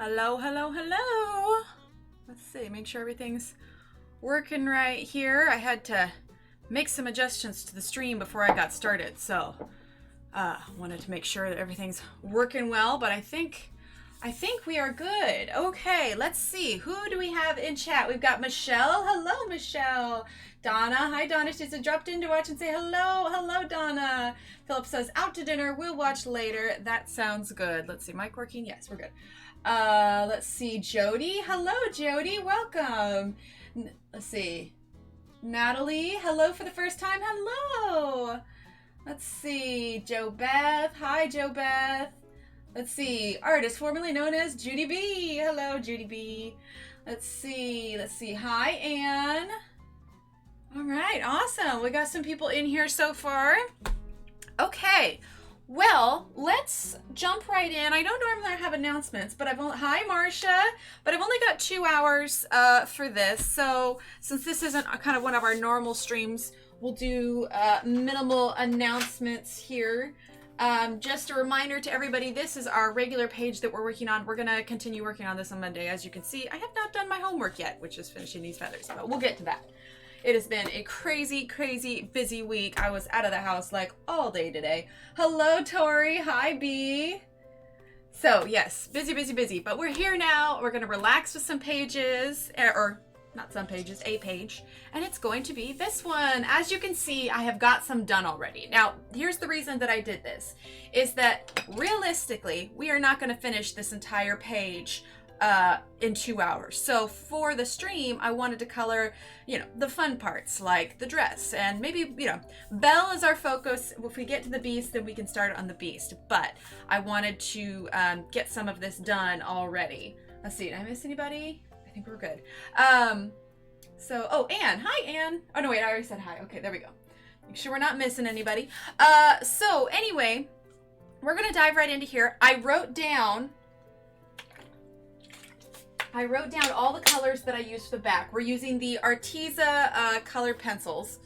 Hello, hello, hello. Let's see, make sure everything's working right here. I had to make some adjustments to the stream before I got started, so wanted to make sure that everything's working well, but I think we are good. Okay, let's see. Who do we have in chat? We've got Michelle. Hello, Michelle. Donna. Hi, Donna. She just dropped in to watch and say hello. Hello, Donna. Philip says, out to dinner. We'll watch later. That sounds good. Let's see. Mic working? Yes, we're good. Let's see. Jody. Hello, Jody. Welcome. Let's see. Natalie. Hello for the first time. Hello. Let's see. Joe Beth. Hi, Joe Beth. Let's see. Artist formerly known as Judy B. Hello, Judy B. Let's see. Hi, Anne. All right. Awesome. We got some people in here so far. Okay. Well, let's jump right in. I don't normally have announcements, but hi, Marcia. But I've only got 2 hours for this. So since this isn't kind of one of our normal streams, we'll do minimal announcements here. Just a reminder to everybody, this is our regular page that we're working on. We're going to continue working on this on Monday. As you can see, I have not done my homework yet, which is finishing these feathers, but we'll get to that. It has been a crazy, crazy busy week. I was out of the house like all day today. Hello, Tori. Hi, B. So yes, busy, busy, busy, but we're here now. We're going to relax with some pages, or not some pages, a page, and it's going to be this one. As you can see, I have got some done already. Now, here's the reason that I did this, is that realistically, we are not going to finish this entire page in 2 hours. So for the stream, I wanted to color, the fun parts, like the dress, and maybe, Belle is our focus. If we get to the beast, then we can start on the beast, but I wanted to get some of this done already. Let's see, did I miss anybody? I think we're good. Anne. Hi, Anne. Oh, no, wait, I already said hi. Okay, there we go. Make sure we're not missing anybody. So anyway, we're going to dive right into here. I wrote down all the colors that I used for the back. We're using the Arteza Colored Pencils.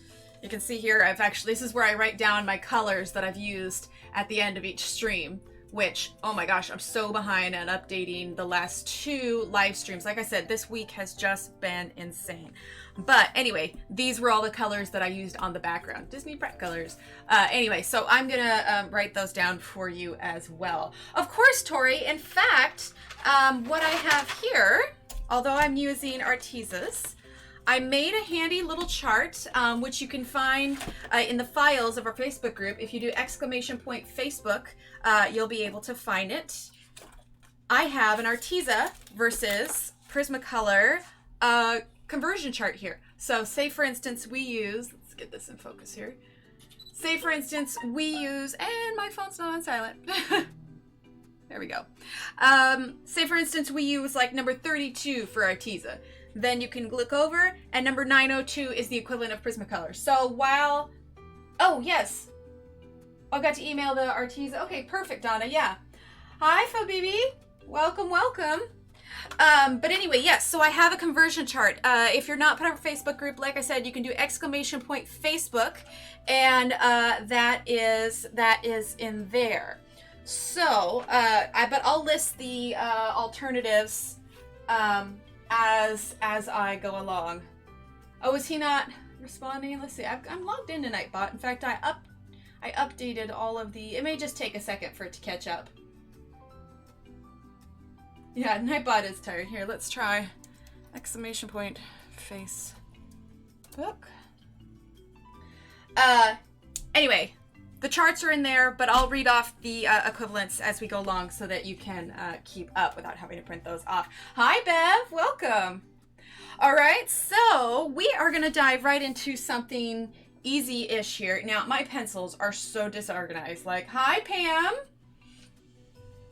You can see here, this is where I write down my colors that I've used at the end of each stream. Which, oh my gosh, I'm so behind on updating the last 2 live streams. Like I said, this week has just been insane. But anyway, these were all the colors that I used on the background. Disney Pret colors. Anyway, so I'm going to write those down for you as well. Of course, Tori, in fact, what I have here, although I'm using Arteza's, I made a handy little chart, which you can find in the files of our Facebook group. If you do ! Facebook, you'll be able to find it. I have an Arteza versus Prismacolor conversion chart here. So say, for instance, we use, let's get this in focus here. Say, for instance, we use, and my phone's not on silent. There we go. Say, for instance, we use like number 32 for Arteza. Then you can look over, and number 902 is the equivalent of Prismacolor. So oh yes, I got to email the Arteza. Okay, perfect, Donna. Yeah. Hi, Fabibi. Welcome, welcome. But anyway, yes. So I have a conversion chart. If you're not part of our Facebook group, like I said, you can do ! Facebook, and that is in there. So but I'll list the alternatives. As I go along. Oh, is he not responding? Let's see. I'm logged into Nightbot. In fact, I updated all of the. It may just take a second for it to catch up. Yeah, Nightbot is tired. Here, let's try ! Facebook. Anyway, the charts are in there, but I'll read off the equivalents as we go along so that you can keep up without having to print those off. Hi, Bev. Welcome. All right, so we are going to dive right into something easy-ish here. Now, my pencils are so disorganized. Like, hi, Pam.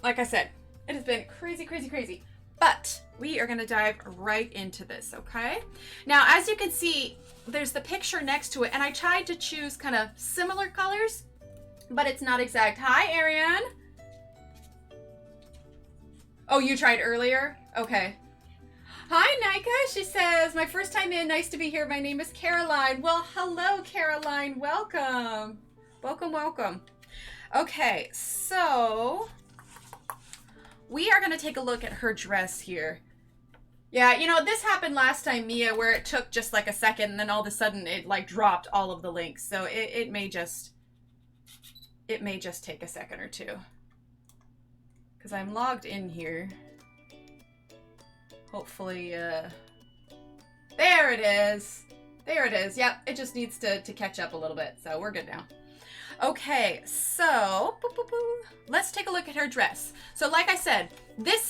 Like I said, it has been crazy, crazy, crazy. But we are going to dive right into this, okay? Now, as you can see, there's the picture next to it, and I tried to choose kind of similar colors, but it's not exact. Hi, Ariane. Oh, you tried earlier? Okay. Hi, Nika. She says, my first time in. Nice to be here. My name is Caroline. Well, hello, Caroline. Welcome. Welcome, welcome. Okay, so we are going to take a look at her dress here. Yeah, you know, this happened last time, Mia, where it took just like a second and then all of a sudden it like dropped all of the links. So it may just take a second or two. Because I'm logged in here. Hopefully, there it is. There it is. Yep, it just needs to catch up a little bit. So we're good now. Okay, so let's take a look at her dress. So like I said,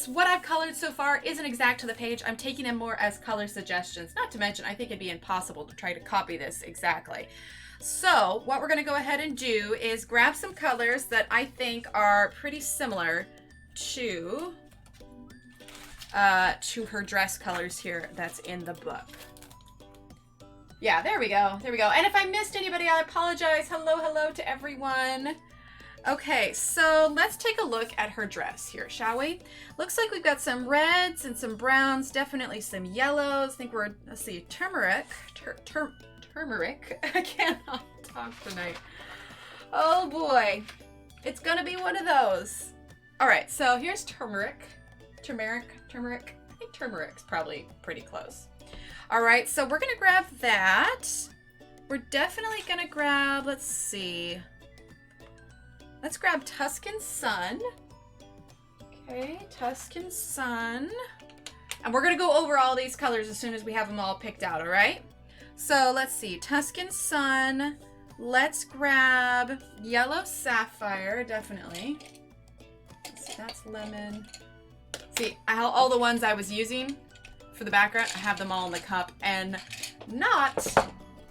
what I've colored so far isn't exact to the page. I'm taking them more as color suggestions. Not to mention, I think it'd be impossible to try to copy this exactly. So what we're gonna go ahead and do is grab some colors that I think are pretty similar to her dress colors here that's in the book. Yeah, there we go. There we go. And if I missed anybody, I apologize. Hello to everyone. Okay, so let's take a look at her dress here, shall we? Looks like we've got some reds and some browns, definitely some yellows. I think we're, let's see, turmeric. Turmeric. I cannot talk tonight. Oh boy. It's gonna be one of those. All right, so here's turmeric. Turmeric. I think turmeric's probably pretty close. All right, so we're gonna grab that. We're definitely gonna grab, let's see. Let's grab Tuscan Sun. Okay, Tuscan Sun. And we're gonna go over all these colors as soon as we have them all picked out, all right? So let's see, Tuscan Sun. Let's grab Yellow Sapphire, definitely. Let's see, that's lemon. See, all the ones I was using for the background, I have them all in the cup and not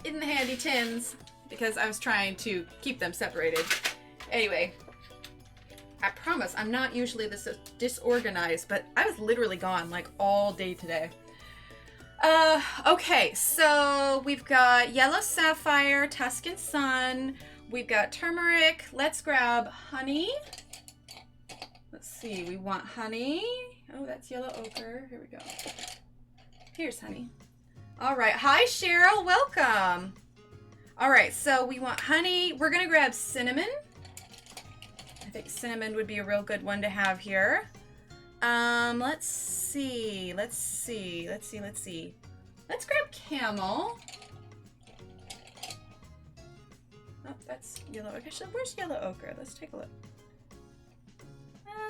in the handy tins because I was trying to keep them separated. Anyway, I promise I'm not usually this disorganized, but I was literally gone like all day today. Okay, so we've got Yellow Sapphire, Tuscan Sun, we've got turmeric. Let's grab honey. Let's see, we want honey. Oh, that's yellow ochre. Here we go. Here's honey. All right. Hi, Cheryl. Welcome. All right. So we want honey. We're going to grab cinnamon. I think cinnamon would be a real good one to have here. Let's see. Let's grab camel. Oh, that's yellow ochre. Where's yellow ochre? Let's take a look.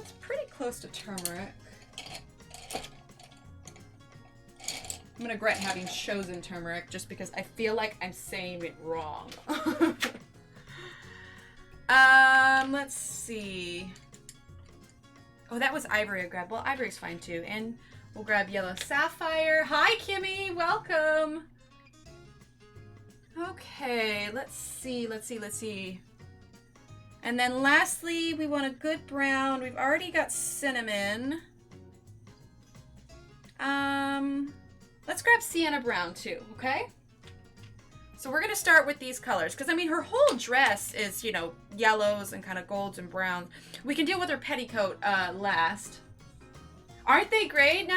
It's pretty close to turmeric. I'm gonna regret having chosen turmeric just because I feel like I'm saying it wrong. Let's see. Oh, that was ivory I grabbed. Well, ivory's fine too. And we'll grab Yellow Sapphire. Hi, Kimmy. Welcome. Okay, let's see. And then lastly, we want a good brown. We've already got cinnamon. Let's grab sienna brown too, okay? So we're gonna start with these colors because I mean her whole dress is, you know, yellows and kind of golds and browns. We can deal with her petticoat last. Aren't they great,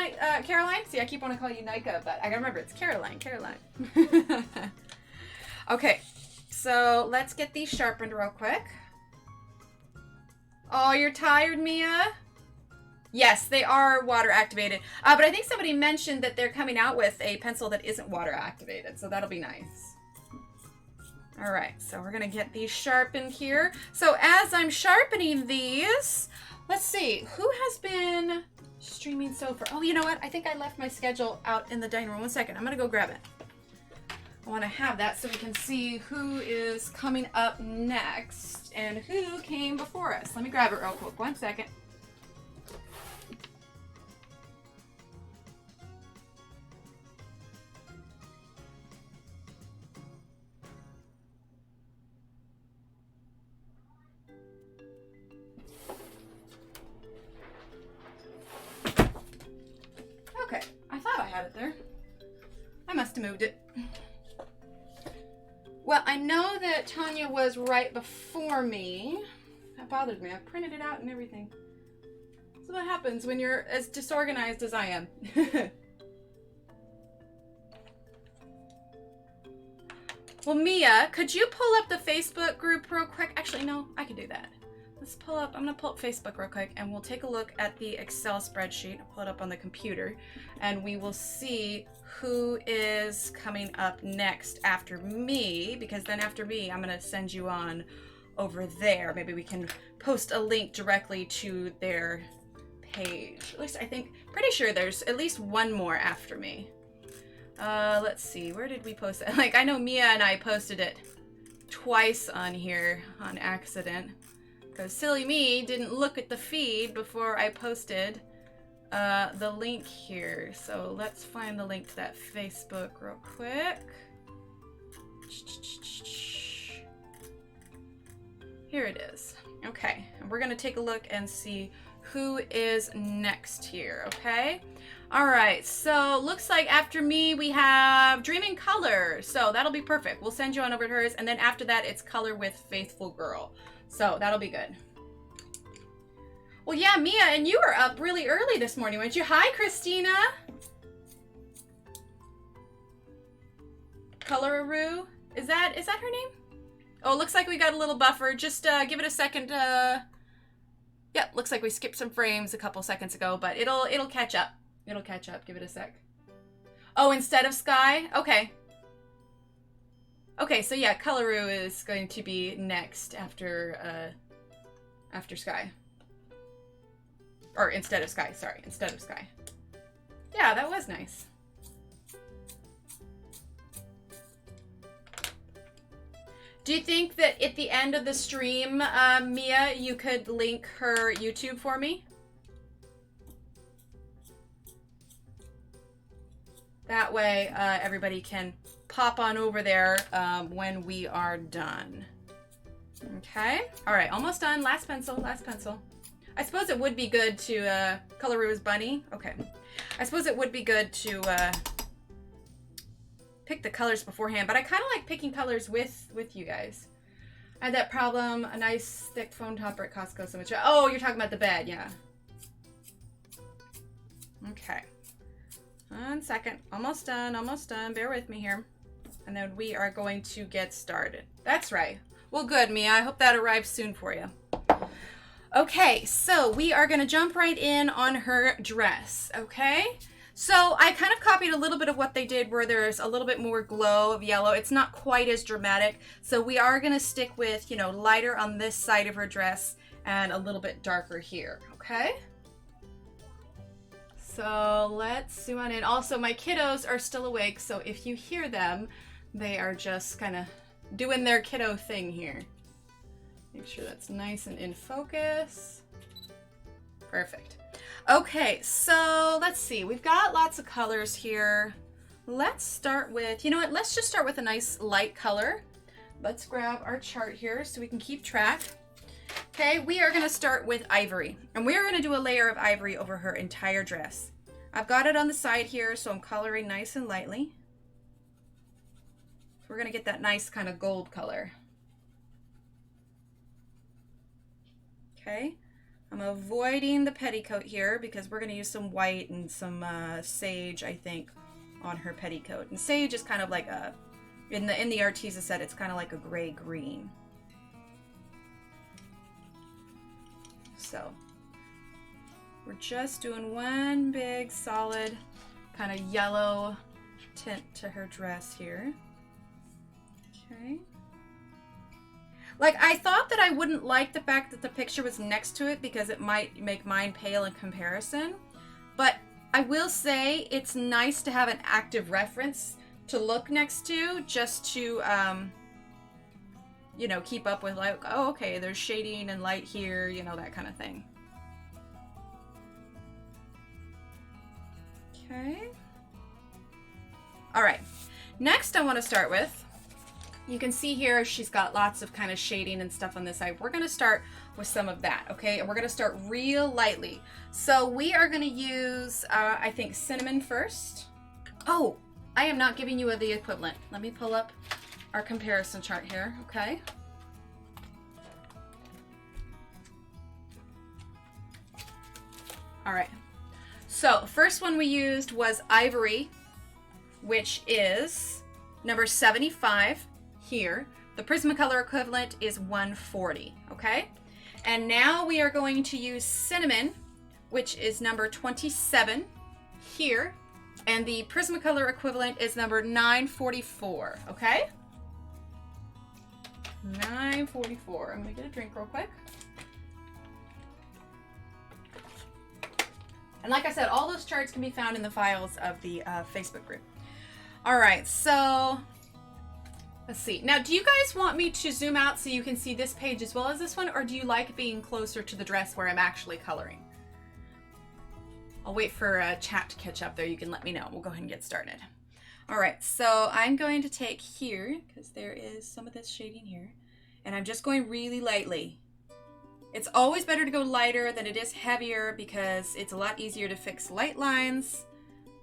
Caroline? See, I keep wanting to call you Nika, but I gotta remember it's Caroline. Okay, so let's get these sharpened real quick. Oh, you're tired, Mia? Yes, they are water activated. But I think somebody mentioned that they're coming out with a pencil that isn't water activated, so that'll be nice. All right, so we're gonna get these sharpened here. So as I'm sharpening these, let's see, who has been streaming so far? Oh, you know what? I think I left my schedule out in the dining room. 1 second, I'm gonna go grab it. I wanna have that so we can see who is coming up next and who came before us. Let me grab it real quick, 1 second. Okay, I thought I had it there. I must have moved it. Well, I know that Tanya was right before me. That bothered me. I printed it out and everything. So what happens when you're as disorganized as I am? Well, Mia, could you pull up the Facebook group real quick? Actually, no, I can do that. let's pull up, I'm gonna pull up Facebook real quick and we'll take a look at the Excel spreadsheet. I'll pull it up on the computer and we will see who is coming up next after me, because then after me, I'm gonna send you on over there. Maybe we can post a link directly to their page. At least I think, pretty sure there's at least one more after me. Let's see, where did we post it? Like, I know Mia and I posted it twice on here on accident. Because silly me didn't look at the feed before I posted the link here. So let's find the link to that Facebook real quick. Here it is. Okay, and we're gonna take a look and see who is next here, okay? All right, so looks like after me we have Dreaming Color. So that'll be perfect. We'll send you on over to hers, and then after that it's Color with Faithful Girl. So that'll be good. Well, yeah, Mia, and you were up really early this morning, weren't you? Hi, Christina. Coloraroo, is that her name? Oh, looks like we got a little buffer. Just give it a second. Yep, looks like we skipped some frames a couple seconds ago, but it'll catch up. It'll catch up. Give it a sec. Oh, instead of Sky? Okay. Okay, so yeah, Coloraroo is going to be next after Sky. Or instead of Sky, sorry, instead of Sky. Yeah, that was nice. Do you think that at the end of the stream, Mia, you could link her YouTube for me? That way, everybody can pop on over there when we are done. Okay. All right, almost done. Last pencil, last pencil. I suppose it would be good to, Coloraroo's bunny. Okay. I suppose it would be good to pick the colors beforehand, but I kind of like picking colors with you guys. I had that problem, a nice thick foam topper at Costco so much. Oh, you're talking about the bed, yeah. Okay. 1 second. Almost done, almost done. Bear with me here. And then we are going to get started. That's right. Well, good, Mia. I hope that arrives soon for you. Okay, so we are going to jump right in on her dress, okay? So I kind of copied a little bit of what they did where there's a little bit more glow of yellow. It's not quite as dramatic. So we are going to stick with, you know, lighter on this side of her dress and a little bit darker here, okay? So let's zoom on in. Also, my kiddos are still awake, so if you hear them, they are just kind of doing their kiddo thing here. Make sure that's nice and in focus. Perfect. Okay, so let's see. We've got lots of colors here. Let's start with, you know what? Let's just start with a nice light color. Let's grab our chart here so we can keep track. Okay, we are going to start with ivory, and we are going to do a layer of ivory over her entire dress. I've got it on the side here, so I'm coloring nice and lightly. So we're going to get that nice kind of gold color. Okay, I'm avoiding the petticoat here because we're going to use some white and some sage, I think, on her petticoat. And sage is kind of like a, in the Arteza set, it's kind of like a gray-green. So we're just doing one big solid kind of yellow tint to her dress here. Okay. Like, I thought that I wouldn't like the fact that the picture was next to it because it might make mine pale in comparison. But I will say it's nice to have an active reference to look next to, just to, you know, keep up with, like, oh, okay, there's shading and light here, you know, that kind of thing. Okay. All right. Next, I want to start with, you can see here she's got lots of kind of shading and stuff on this side. We're going to start with some of that, okay? And we're going to start real lightly. So we are going to use, I think, cinnamon first. Oh, I am not giving you the equivalent. Let me pull up our comparison chart here, okay? All right. So first one we used was ivory, which is number 75 here. The Prismacolor equivalent is 140, okay? And now we are going to use cinnamon, which is number 27 here. And the Prismacolor equivalent is number 944, okay? 944. I'm gonna get a drink real quick. And like I said, all those charts can be found in the files of the Facebook group. All right, so let's see. Now, do you guys want me to zoom out so you can see this page as well as this one, or do you like being closer to the dress where I'm actually coloring? I'll wait for chat to catch up there. You can let me know. We'll go ahead and get started. All right, so I'm going to take here, because there is some of this shading here, and I'm just going really lightly. It's always better to go lighter than it is heavier because it's a lot easier to fix light lines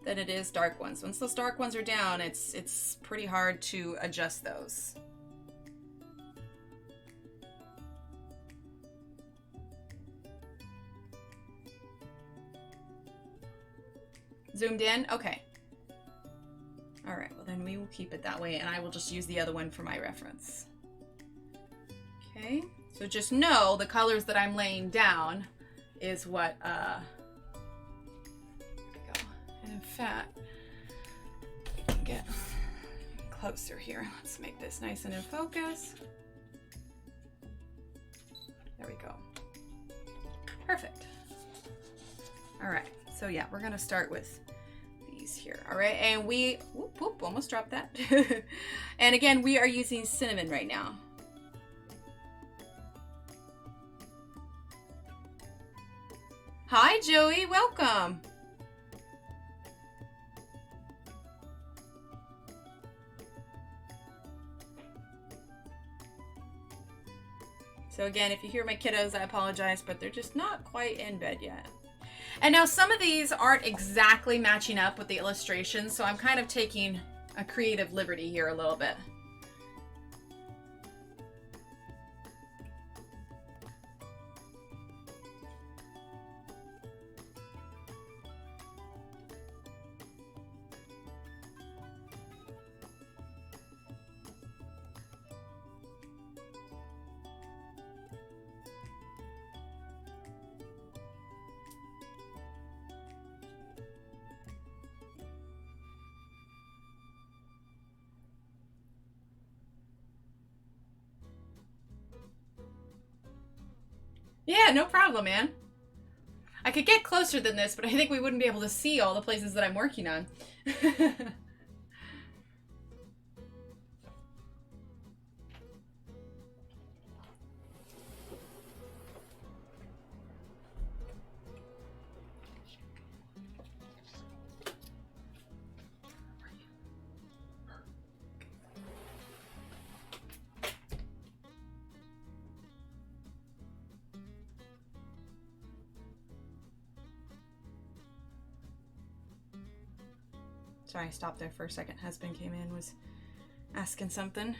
than it is dark ones. Once those dark ones are down, it's pretty hard to adjust those. Zoomed in? Okay. All right, well then we will keep it that way, and I will just use the other one for my reference. Okay, so just know the colors that I'm laying down is what, there we go. And in fact, I can get closer here. Let's make this nice and in focus. There we go. Perfect. All right, so yeah, we're gonna start with these here. All right, and we, whoop, whoop, almost dropped that. And again, we are using cinnamon right now. Hi, Joey, welcome. So again, if you hear my kiddos, I apologize, but they're just not quite in bed yet. And now some of these aren't exactly matching up with the illustrations, so I'm kind of taking a creative liberty here a little bit. Yeah, no problem, man. I could get closer than this, but I think we wouldn't be able to see all the places that I'm working on. Sorry, I stopped there for a second. Husband came in, was asking something.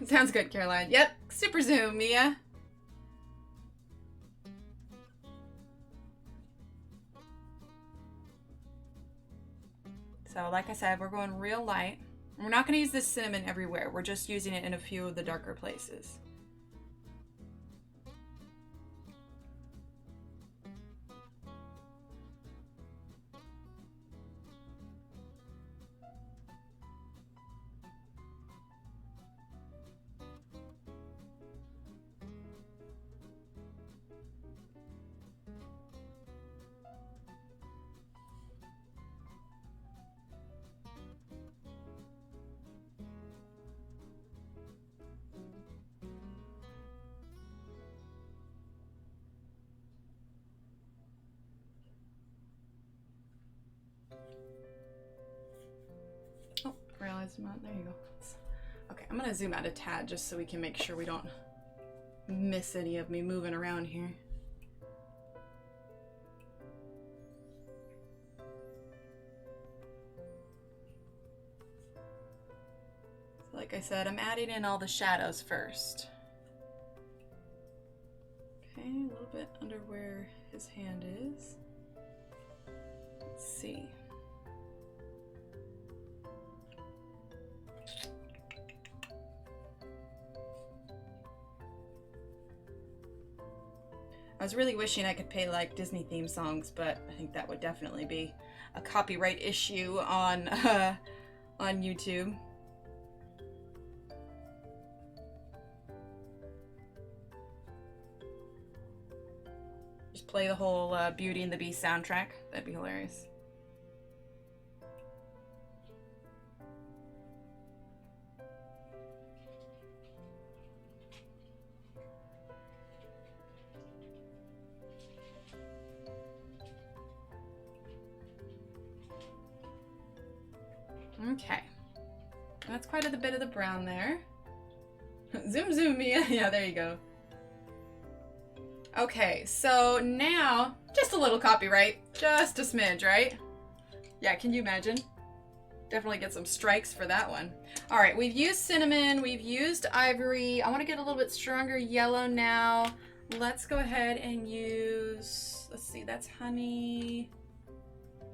Sounds good, Caroline. Yep, super zoom, Mia. So like I said, we're going real light. We're not going to use this cinnamon everywhere. We're just using it in a few of the darker places. Zoom out. There you go. Okay, I'm gonna zoom out a tad just so we can make sure we don't miss any of me moving around here. So like I said, I'm adding in all the shadows first. Okay, a little bit under where his hand is. Let's see. I was really wishing I could play like Disney theme songs, but I think that would definitely be a copyright issue on YouTube. Just play the whole Beauty and the Beast soundtrack. That'd be hilarious. Okay, that's quite a bit of the brown there. Zoom, zoom, Mia. Yeah, there you go. Okay, so now, just a little copyright. Just a smidge, right? Yeah, can you imagine? Definitely get some strikes for that one. All right, we've used cinnamon, we've used ivory. I want to get a little bit stronger yellow now. Let's go ahead and use, let's see, that's honey.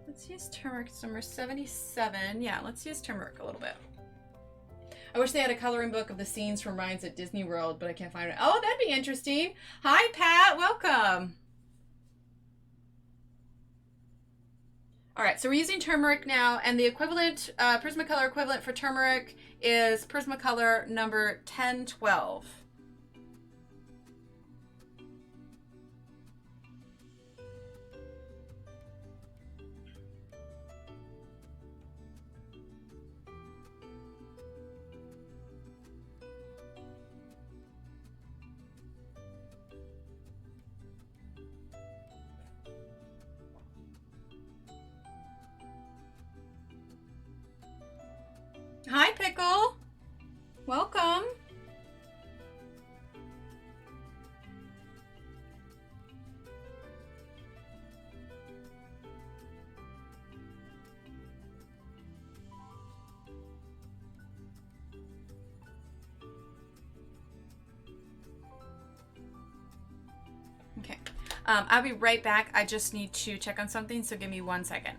Let's use turmeric, number 77. Yeah, let's use turmeric a little bit. I wish they had a coloring book of the scenes from rides at Disney World, but I can't find it. Oh, that'd be interesting. Hi, Pat. Welcome. All right, so we're using turmeric now, and the equivalent, Prismacolor equivalent for turmeric is Prismacolor number 1012. Hi, Pickle. Welcome. Okay. I'll be right back. I just need to check on something, so give me 1 second.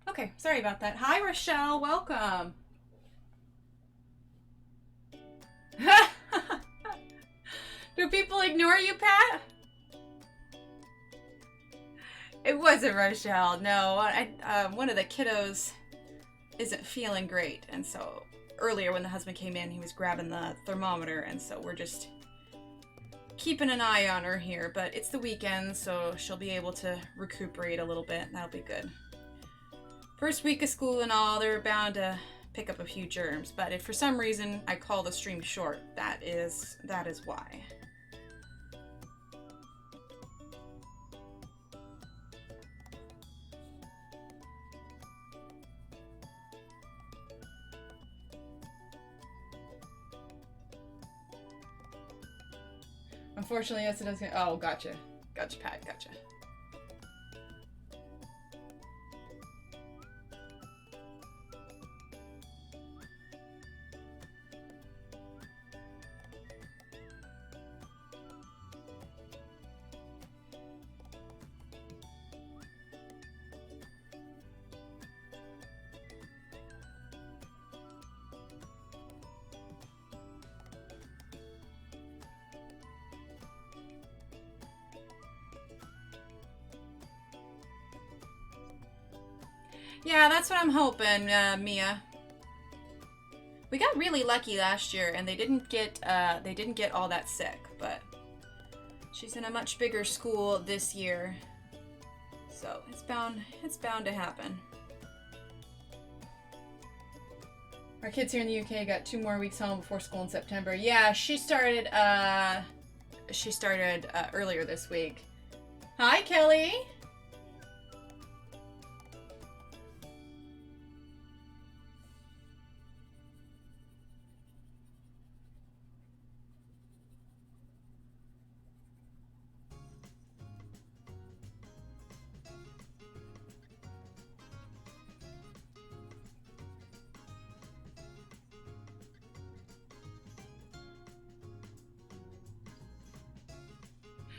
Okay, sorry about that. Hi, Rochelle. Welcome. Do people ignore you, Pat? It wasn't Rochelle. No, one of the kiddos isn't feeling great, and so earlier when the husband came in, he was grabbing the thermometer, and so we're just keeping an eye on her here. But it's the weekend, so she'll be able to recuperate a little bit. That'll be good. First week of school and all, they're bound to pick up a few germs, but if for some reason I call the stream short, that is why. Unfortunately, yes, it does. Oh, gotcha. Gotcha, Pat. Gotcha. Yeah, that's what I'm hoping, Mia. We got really lucky last year, and they didn't get all that sick. But she's in a much bigger school this year, so it's bound to happen. Our kids here in the UK got 2 more weeks home before school in September. Yeah, she started earlier this week. Hi, Kelly.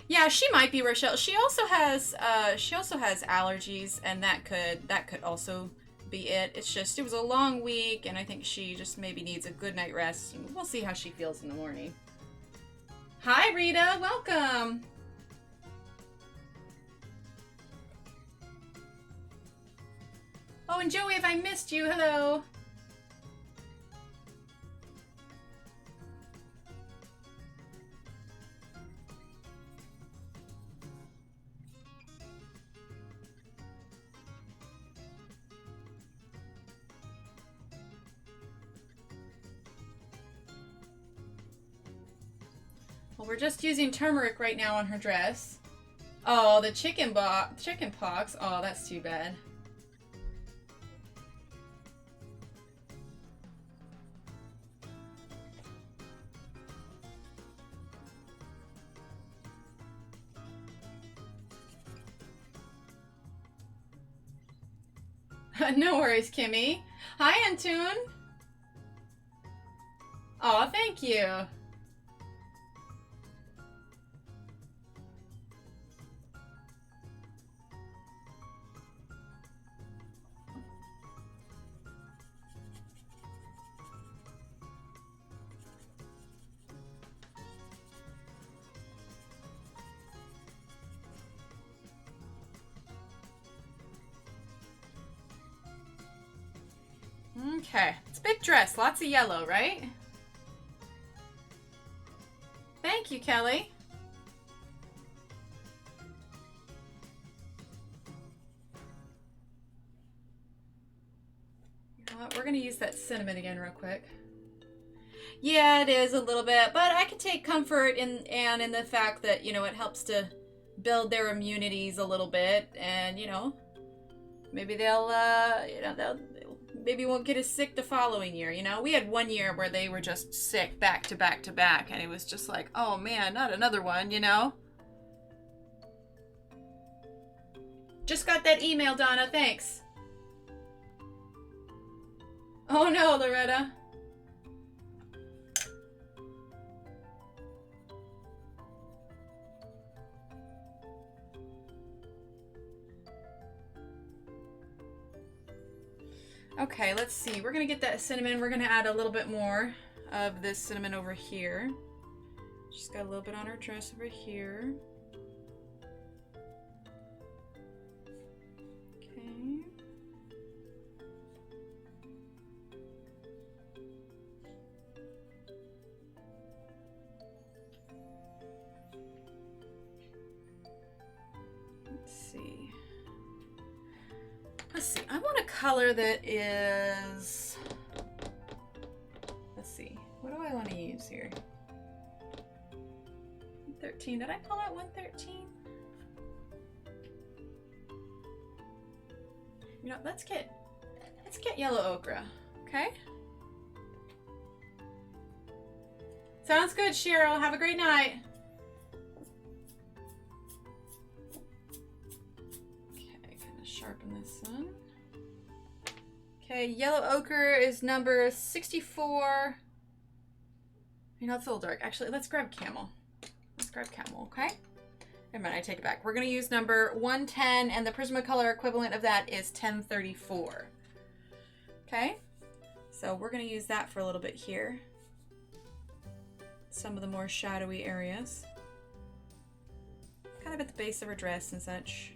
Yeah, she might be Rochelle. She also has allergies, and that could also be it. It's just it was a long week, and I think she just maybe needs a good night rest, and we'll see how she feels in the morning. Hi, Rita. Welcome. Oh, and Joey, if I missed you, hello. Well, we're just using turmeric right now on her dress. Oh, the chicken pox. Oh, that's too bad. No worries, Kimmy. Hi, Antune. Oh, thank you. Okay, it's a big dress, lots of yellow, right? Thank you, Kelly. You know what? We're gonna use that cinnamon again real quick. Yeah, it is a little bit, but I can take comfort in the fact that, you know, it helps to build their immunities a little bit, and, you know, maybe they'll maybe won't get as sick the following year, you know? We had one year where they were just sick back to back to back, and it was just like, oh man, not another one, you know? Just got that email, Donna, thanks. Oh no, Loretta. Okay, let's see. We're gonna get that cinnamon. We're gonna add a little bit more of this cinnamon over here. She's got a little bit on her dress over here. Okay. Let's see. Let's see, I want a color that is, let's see, what do I want to use here? 113, did I pull out 113? You know, let's get yellow ochre, okay? Sounds good, Cheryl, have a great night. Sharpen this one. Okay, yellow ochre is number 64. You know, it's a little dark. Actually, let's grab camel. Let's grab camel, okay? Never mind, I take it back. We're gonna use number 110, and the Prismacolor equivalent of that is 1034. Okay? So we're gonna use that for a little bit here. Some of the more shadowy areas. Kind of at the base of her dress and such.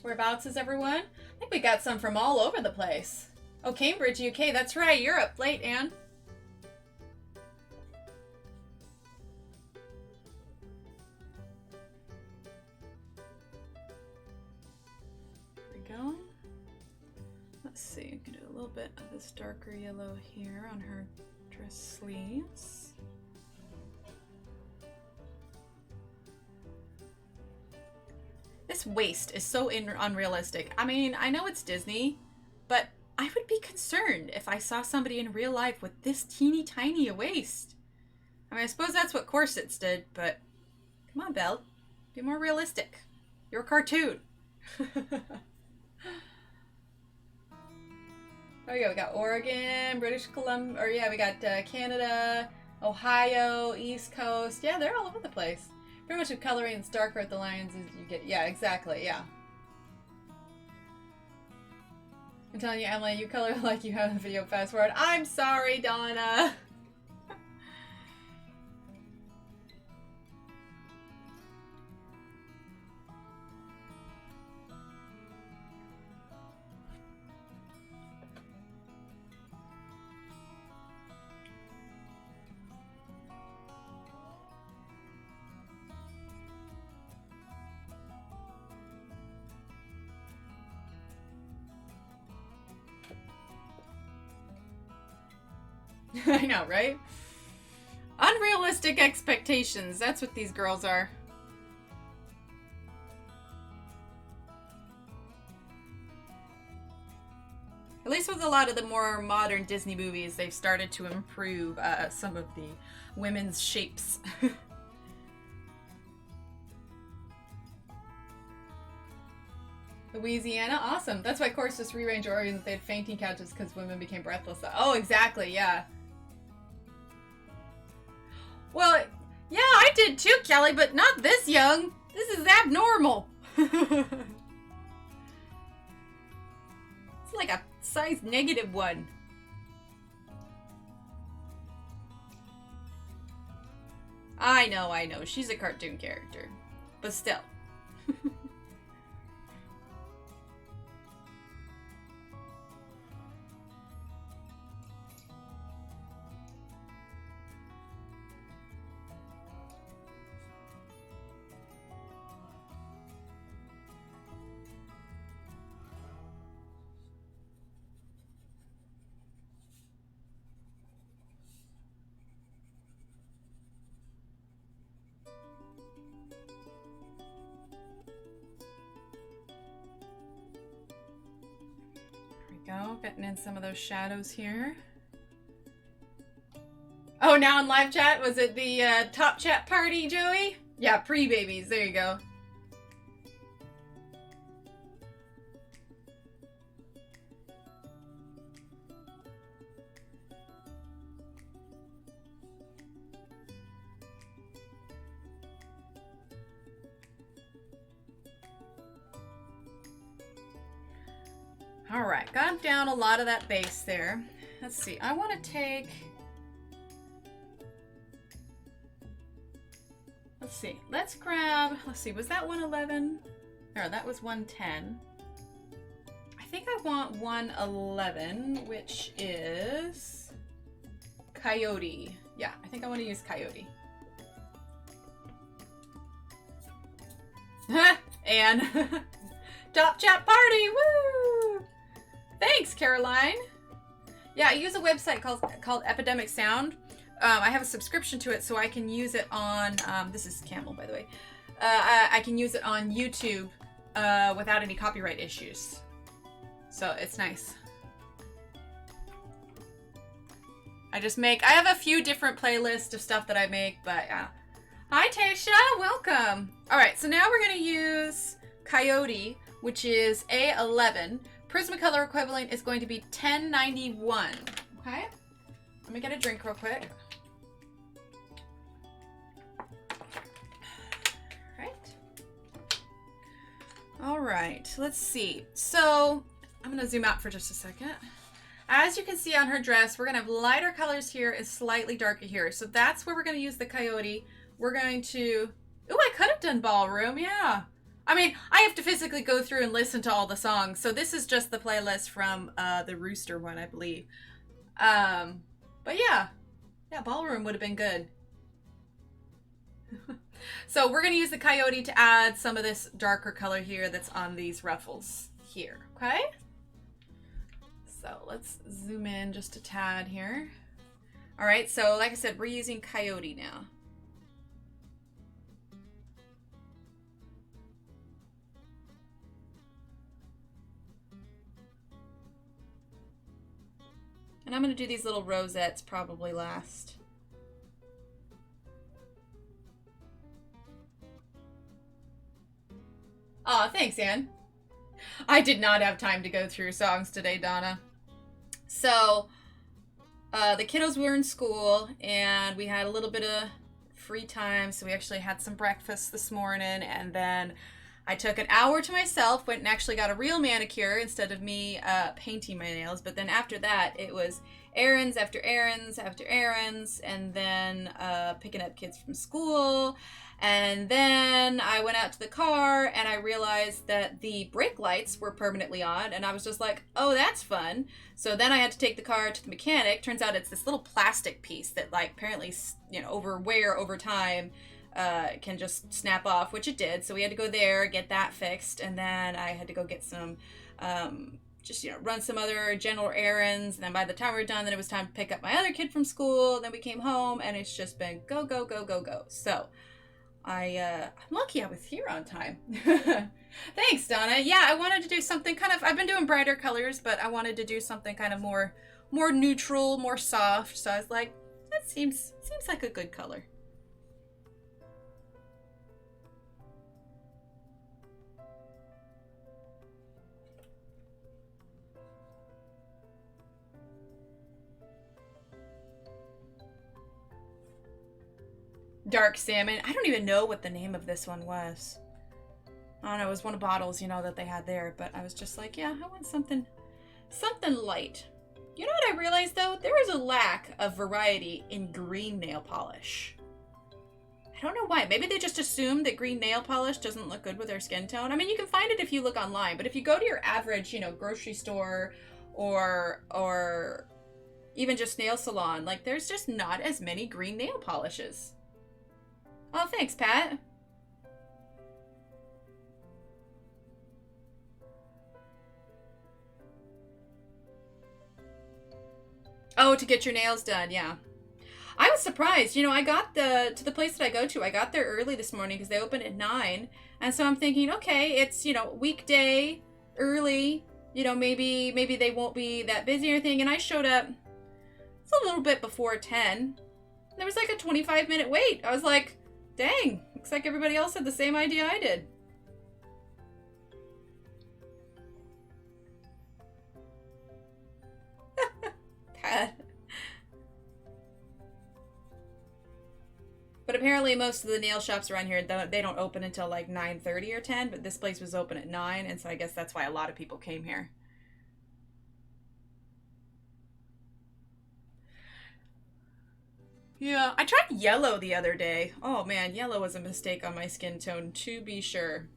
Whereabouts is everyone? I think we got some from all over the place. Oh, Cambridge, UK. That's right. You're up late, Anne. There we go. Let's see. We can do a little bit of this darker yellow here on her dress sleeves. This waist is so unrealistic. I mean, I know it's Disney, but I would be concerned if I saw somebody in real life with this teeny tiny a waist. I mean, I suppose that's what corsets did, but come on, Belle. Be more realistic. You're a cartoon. Oh yeah, we got Oregon, British Columbia, or yeah, we got Canada, Ohio, East Coast. Yeah, they're all over the place. Pretty much with coloring it's darker at the lines as you get, yeah, exactly, yeah. I'm telling you, Emily, you color like you have a video fast forward. I'm sorry, Donna. I know, right? Unrealistic expectations. That's what these girls are. At least with a lot of the more modern Disney movies, they've started to improve some of the women's shapes. Louisiana, awesome. That's why corsets rearranged Oregon. They had fainting couches because women became breathless. Oh, exactly, yeah. Well, yeah, I did too, Kelly, but not this young. This is abnormal. It's like a size -1. I know. She's a cartoon character. But still. Go, getting in some of those shadows here. Oh, now in live chat, was it the top chat party, Joey? Yeah, pre-babies, there you go. All right, got down a lot of that base there. Let's see, I want to take, let's see, let's grab, let's see, was that 111? No, that was 110. I think I want 111, which is Coyote. Yeah, I think I want to use Coyote. And top chat party, woo! Thanks, Caroline. Yeah, I use a website called Epidemic Sound. I have a subscription to it, so I can use it on, this is Camel, by the way. I can use it on YouTube without any copyright issues. So it's nice. I have a few different playlists of stuff that I make, but yeah. Hi, Tasha, welcome. All right, so now we're gonna use Coyote, which is A11. Prismacolor equivalent is going to be 1091. Okay? Let me get a drink real quick. All right, let's see. So I'm gonna zoom out for just a second. As you can see on her dress, we're gonna have lighter colors here and slightly darker here. So that's where we're gonna use the Coyote. We're going to, ooh, I could have done ballroom, yeah. I mean, I have to physically go through and listen to all the songs, so this is just the playlist from the Rooster one, I believe. But yeah, Ballroom would have been good. So we're going to use the Coyote to add some of this darker color here that's on these ruffles here, okay? So let's zoom in just a tad here. All right, so like I said, we're using Coyote now. And I'm going to do these little rosettes probably last. Aw, thanks, Anne. I did not have time to go through songs today, Donna. So, the kiddos were in school, and we had a little bit of free time, so we actually had some breakfast this morning, and then I took an hour to myself, went and actually got a real manicure instead of me painting my nails, but then after that, it was errands after errands after errands, and then picking up kids from school. And then I went out to the car and I realized that the brake lights were permanently on, and I was just like, oh, that's fun. So then I had to take the car to the mechanic. Turns out it's this little plastic piece that, like, apparently, you know, over time can just snap off, which it did. So we had to go there, get that fixed, and then I had to go get some just, you know, run some other general errands. And then by the time we were done, then it was time to pick up my other kid from school. Then we came home, and it's just been go, go, go, go, go. So I'm lucky I was here on time. Thanks, Donna. Yeah, I wanted to do something kind of, I've been doing brighter colors, but I wanted to do something kind of more neutral, more soft. So I was like, that seems like a good color. Dark Salmon. I don't even know what the name of this one was. I don't know, it was one of the bottles, you know, that they had there, but I was just like, yeah, I want something light. You know what I realized, though? There is a lack of variety in green nail polish. I don't know why. Maybe they just assume that green nail polish doesn't look good with their skin tone. I mean, you can find it if you look online, but if you go to your average, you know, grocery store or even just nail salon, like, there's just not as many green nail polishes. Oh, thanks, Pat. Oh, to get your nails done, yeah. I was surprised. You know, I got to the place that I go to, I got there early this morning because they open at 9. And so I'm thinking, okay, it's, you know, weekday, early, you know, maybe they won't be that busy or anything. And I showed up, it's a little bit before 10. There was like a 25-minute wait. I was like, dang, looks like everybody else had the same idea I did. Pat. But apparently most of the nail shops around here, they don't open until like 9:30 or 10, but this place was open at 9, and so I guess that's why a lot of people came here. Yeah, I tried yellow the other day. Oh man, yellow was a mistake on my skin tone, to be sure.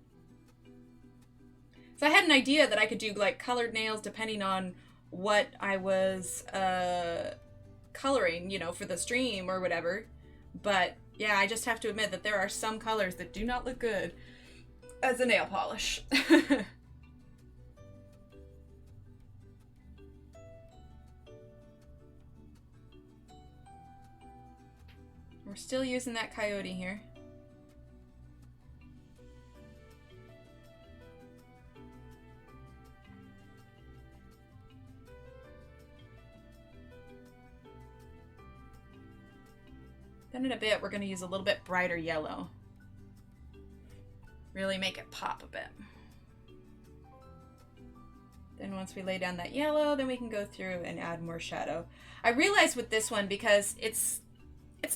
So I had an idea that I could do like colored nails depending on what I was coloring, you know, for the stream or whatever. But yeah, I just have to admit that there are some colors that do not look good as a nail polish. We're still using that Coyote here. Then in a bit, we're going to use a little bit brighter yellow. Really make it pop a bit. Then once we lay down that yellow, then we can go through and add more shadow. I realized with this one, because it's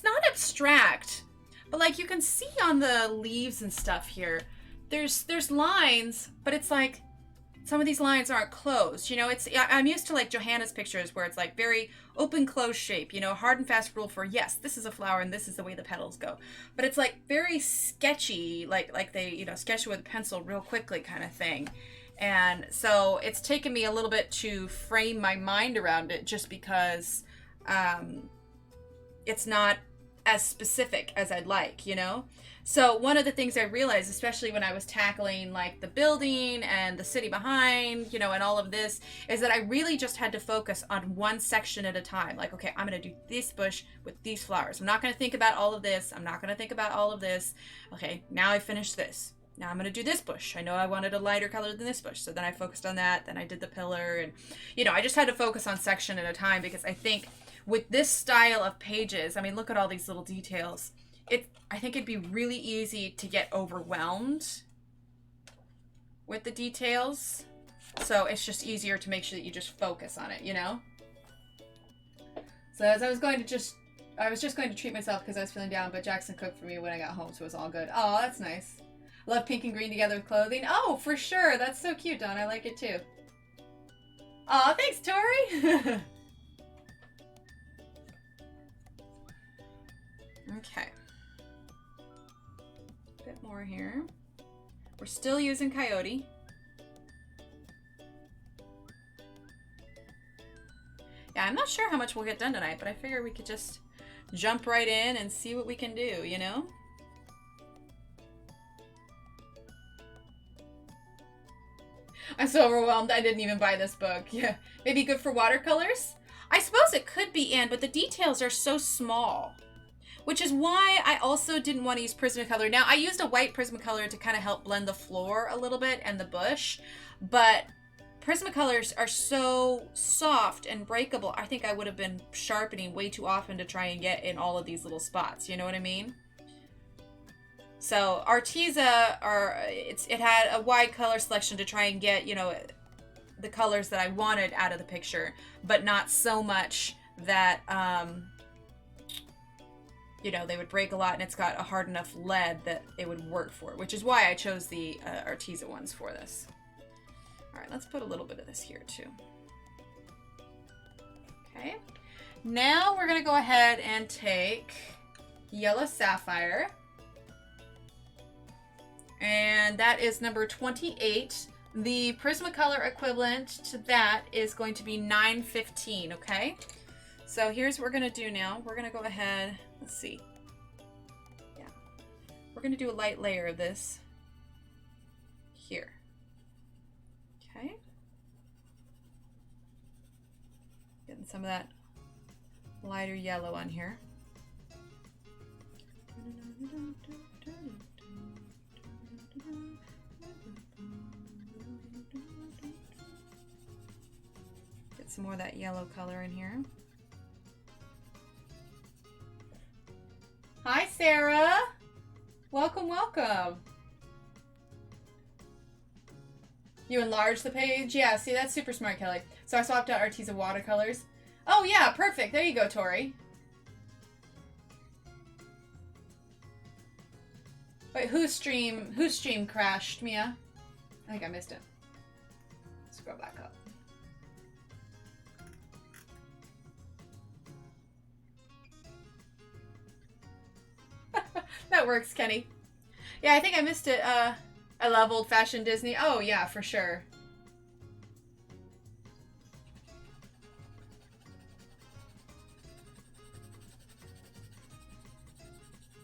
not abstract, but like you can see on the leaves and stuff here, there's lines, but it's like some of these lines aren't closed. You know, I'm used to like Johanna's pictures where it's like very open close shape, you know, hard and fast rule for yes, this is a flower and this is the way the petals go. But it's like very sketchy, like they, you know, sketch it with a pencil real quickly kind of thing. And so it's taken me a little bit to frame my mind around it just because it's not as specific as I'd like, you know? So one of the things I realized, especially when I was tackling like the building and the city behind, you know, and all of this, is that I really just had to focus on one section at a time. Like, okay, I'm going to do this bush with these flowers. I'm not going to think about all of this. I'm not going to think about all of this. Okay, now I finished this. Now I'm going to do this bush. I know I wanted a lighter color than this bush. So then I focused on that. Then I did the pillar. And, you know, I just had to focus on section at a time because I think with this style of pages, I mean, look at all these little details. I think it'd be really easy to get overwhelmed with the details. So it's just easier to make sure that you just focus on it, you know? So as I was just going to treat myself because I was feeling down, but Jackson cooked for me when I got home, so it was all good. Oh, that's nice. Love pink and green together with clothing. Oh, for sure. That's so cute, Dawn. I like it too. Oh, thanks, Tori. Okay. Bit more here. We're still using Coyote. Yeah, I'm not sure how much we'll get done tonight, but I figure we could just jump right in and see what we can do, you know? I'm so overwhelmed I didn't even buy this book. Yeah, maybe good for watercolors? I suppose it could be, Anne, but the details are so small. Which is why I also didn't want to use Prismacolor. Now, I used a white Prismacolor to kind of help blend the floor a little bit and the bush, but Prismacolors are so soft and breakable. I think I would have been sharpening way too often to try and get in all of these little spots. You know what I mean? So Arteza, it had a wide color selection to try and get, you know, the colors that I wanted out of the picture, but not so much that, you know, they would break a lot, and it's got a hard enough lead that it would work for it, which is why I chose the Arteza ones for this. All right, let's put a little bit of this here too. Okay, now we're gonna go ahead and take Yellow Sapphire, and that is number 28. The Prismacolor equivalent to that is going to be 915, okay? So here's what we're gonna do now. We're gonna go ahead, let's see. Yeah, we're gonna do a light layer of this here. Okay. Getting some of that lighter yellow on here. Get some more of that yellow color in here. Hi, Sarah. Welcome, welcome. You enlarged the page? Yeah, see, that's super smart, Kelly. So I swapped out Arteza watercolors. Oh, yeah, perfect. There you go, Tori. Wait, whose stream crashed, Mia? I think I missed it. Scroll back up. That works, Kenny. Yeah, I think I missed it. I love old-fashioned Disney. Oh, yeah, for sure.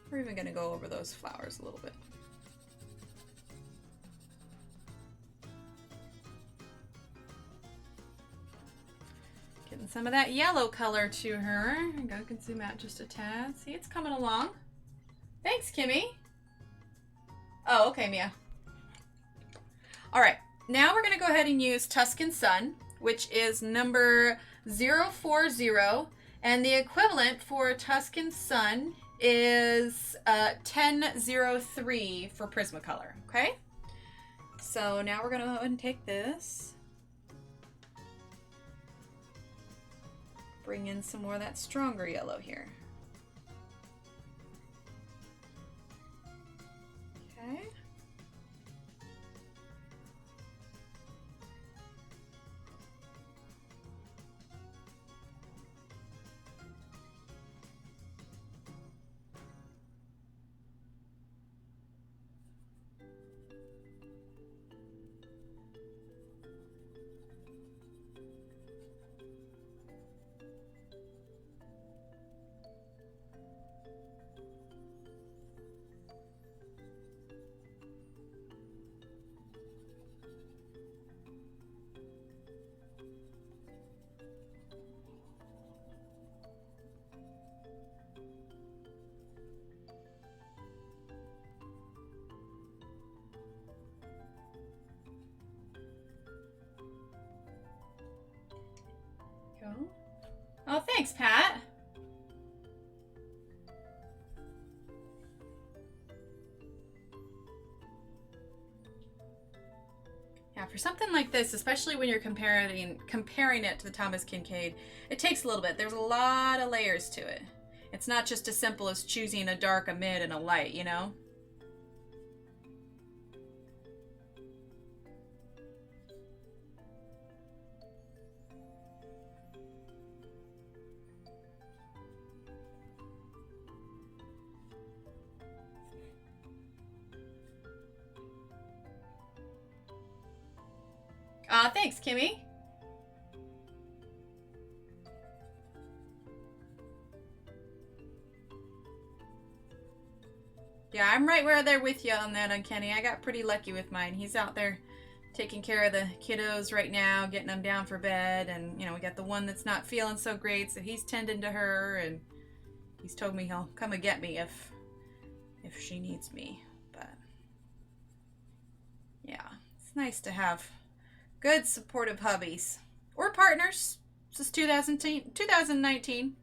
We're even going to go over those flowers a little bit. Getting some of that yellow color to her. I can zoom out just a tad. See, it's coming along. Thanks, Kimmy. Oh, okay, Mia. All right, now we're going to go ahead and use Tuscan Sun, which is number 040, and the equivalent for Tuscan Sun is 1003 for Prismacolor, okay? So now we're going to go ahead and take this, bring in some more of that stronger yellow here. Okay. Thanks, Pat. Yeah, for something like this, especially when you're comparing it to the Thomas Kinkade, it takes a little bit. There's a lot of layers to it. It's not just as simple as choosing a dark, a mid, and a light, you know? Thanks, Kimmy. Yeah, I'm right where they're with you on that, Uncanny. I got pretty lucky with mine. He's out there taking care of the kiddos right now, getting them down for bed, and, you know, we got the one that's not feeling so great, so he's tending to her, and he's told me he'll come and get me if she needs me. But, yeah, it's nice to have good, supportive hubbies. Or partners. This is 2019.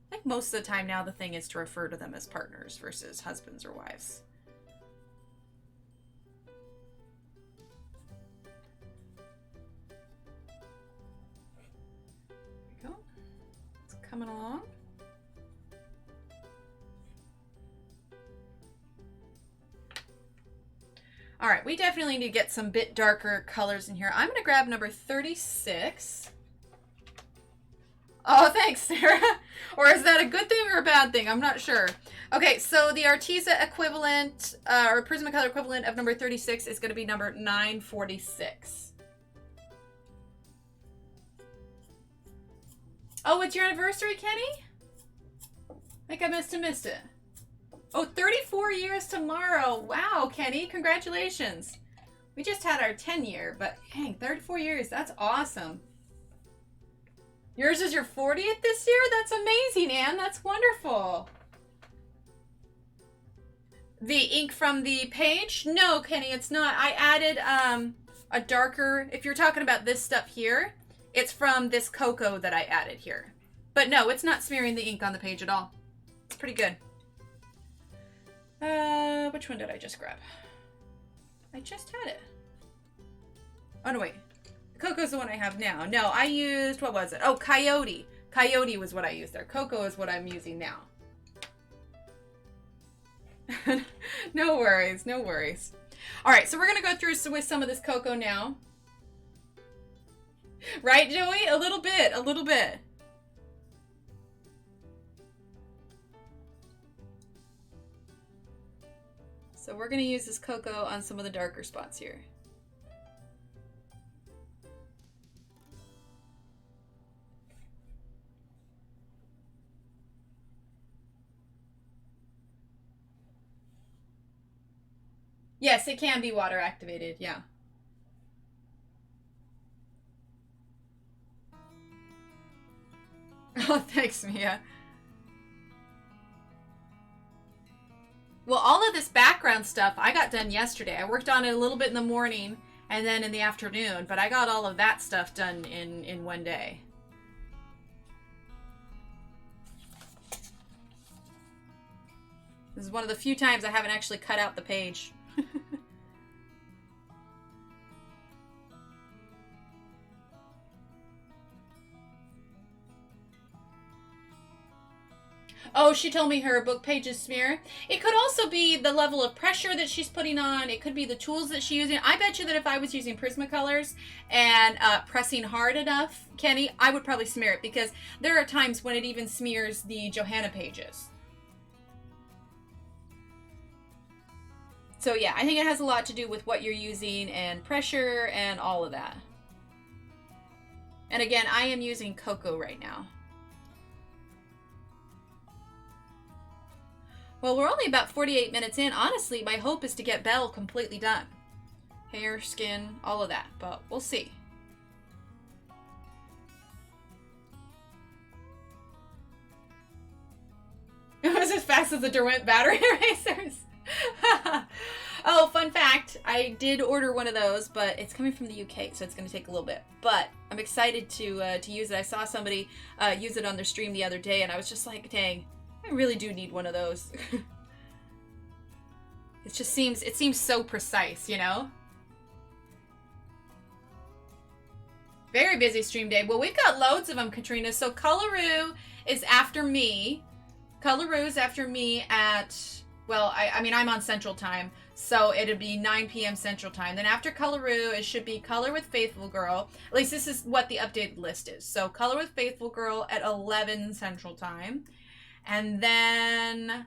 I think most of the time now the thing is to refer to them as partners versus husbands or wives. There we go. It's coming along. All right, we definitely need to get some bit darker colors in here. I'm going to grab number 36. Oh, thanks, Sarah. Or is that a good thing or a bad thing? I'm not sure. Okay, so the Arteza equivalent, or Prismacolor equivalent of number 36 is going to be number 946. Oh, it's your anniversary, Kenny? I think I must have missed it. Oh, 34 years tomorrow. Wow, Kenny, congratulations. We just had our 10-year, but dang, 34 years, that's awesome. Yours is your 40th this year? That's amazing, Anne. That's wonderful. The ink from the page? No, Kenny, it's not. I added a darker, if you're talking about this stuff here, it's from this cocoa that I added here. But no, it's not smearing the ink on the page at all. It's pretty good. Which one did I just grab? I just had it. Oh, no, wait. Cocoa's the one I have now. No, I used, what was it? Oh, Coyote. Coyote was what I used there. Cocoa is what I'm using now. No worries, no worries. All right, so we're going to go through with some of this cocoa now. Right, Joey? A little bit, a little bit. So we're going to use this cocoa on some of the darker spots here. Yes, it can be water activated, yeah. Oh, thanks, Mia. Well, all of this background stuff I got done yesterday. I worked on it a little bit in the morning and then in the afternoon, but I got all of that stuff done in one day. This is one of the few times I haven't actually cut out the page. Oh, she told me her book pages smear. It could also be the level of pressure that she's putting on. It could be the tools that she's using. I bet you that if I was using Prismacolors and pressing hard enough, Kenny, I would probably smear it, because there are times when it even smears the Johanna pages. So yeah, I think it has a lot to do with what you're using and pressure and all of that. And again, I am using cocoa right now. Well, we're only about 48 minutes in. Honestly, my hope is to get Belle completely done. Hair, skin, all of that, but we'll see. It was as fast as the Derwent battery erasers. Oh, fun fact, I did order one of those, but it's coming from the UK, so it's going to take a little bit. But I'm excited to use it. I saw somebody use it on their stream the other day, and I was just like, dang, I really do need one of those. It seems so precise, you know? Very busy stream day. Well, we've got loads of them, Katrina. So Coloroo is after me. Coloroo is after me at, well, I mean, I'm on Central Time, so it'd be 9 p.m. Central Time. Then after Coloroo, it should be Color with Faithful Girl. At least this is what the updated list is. So Color with Faithful Girl at 11 Central Time. And then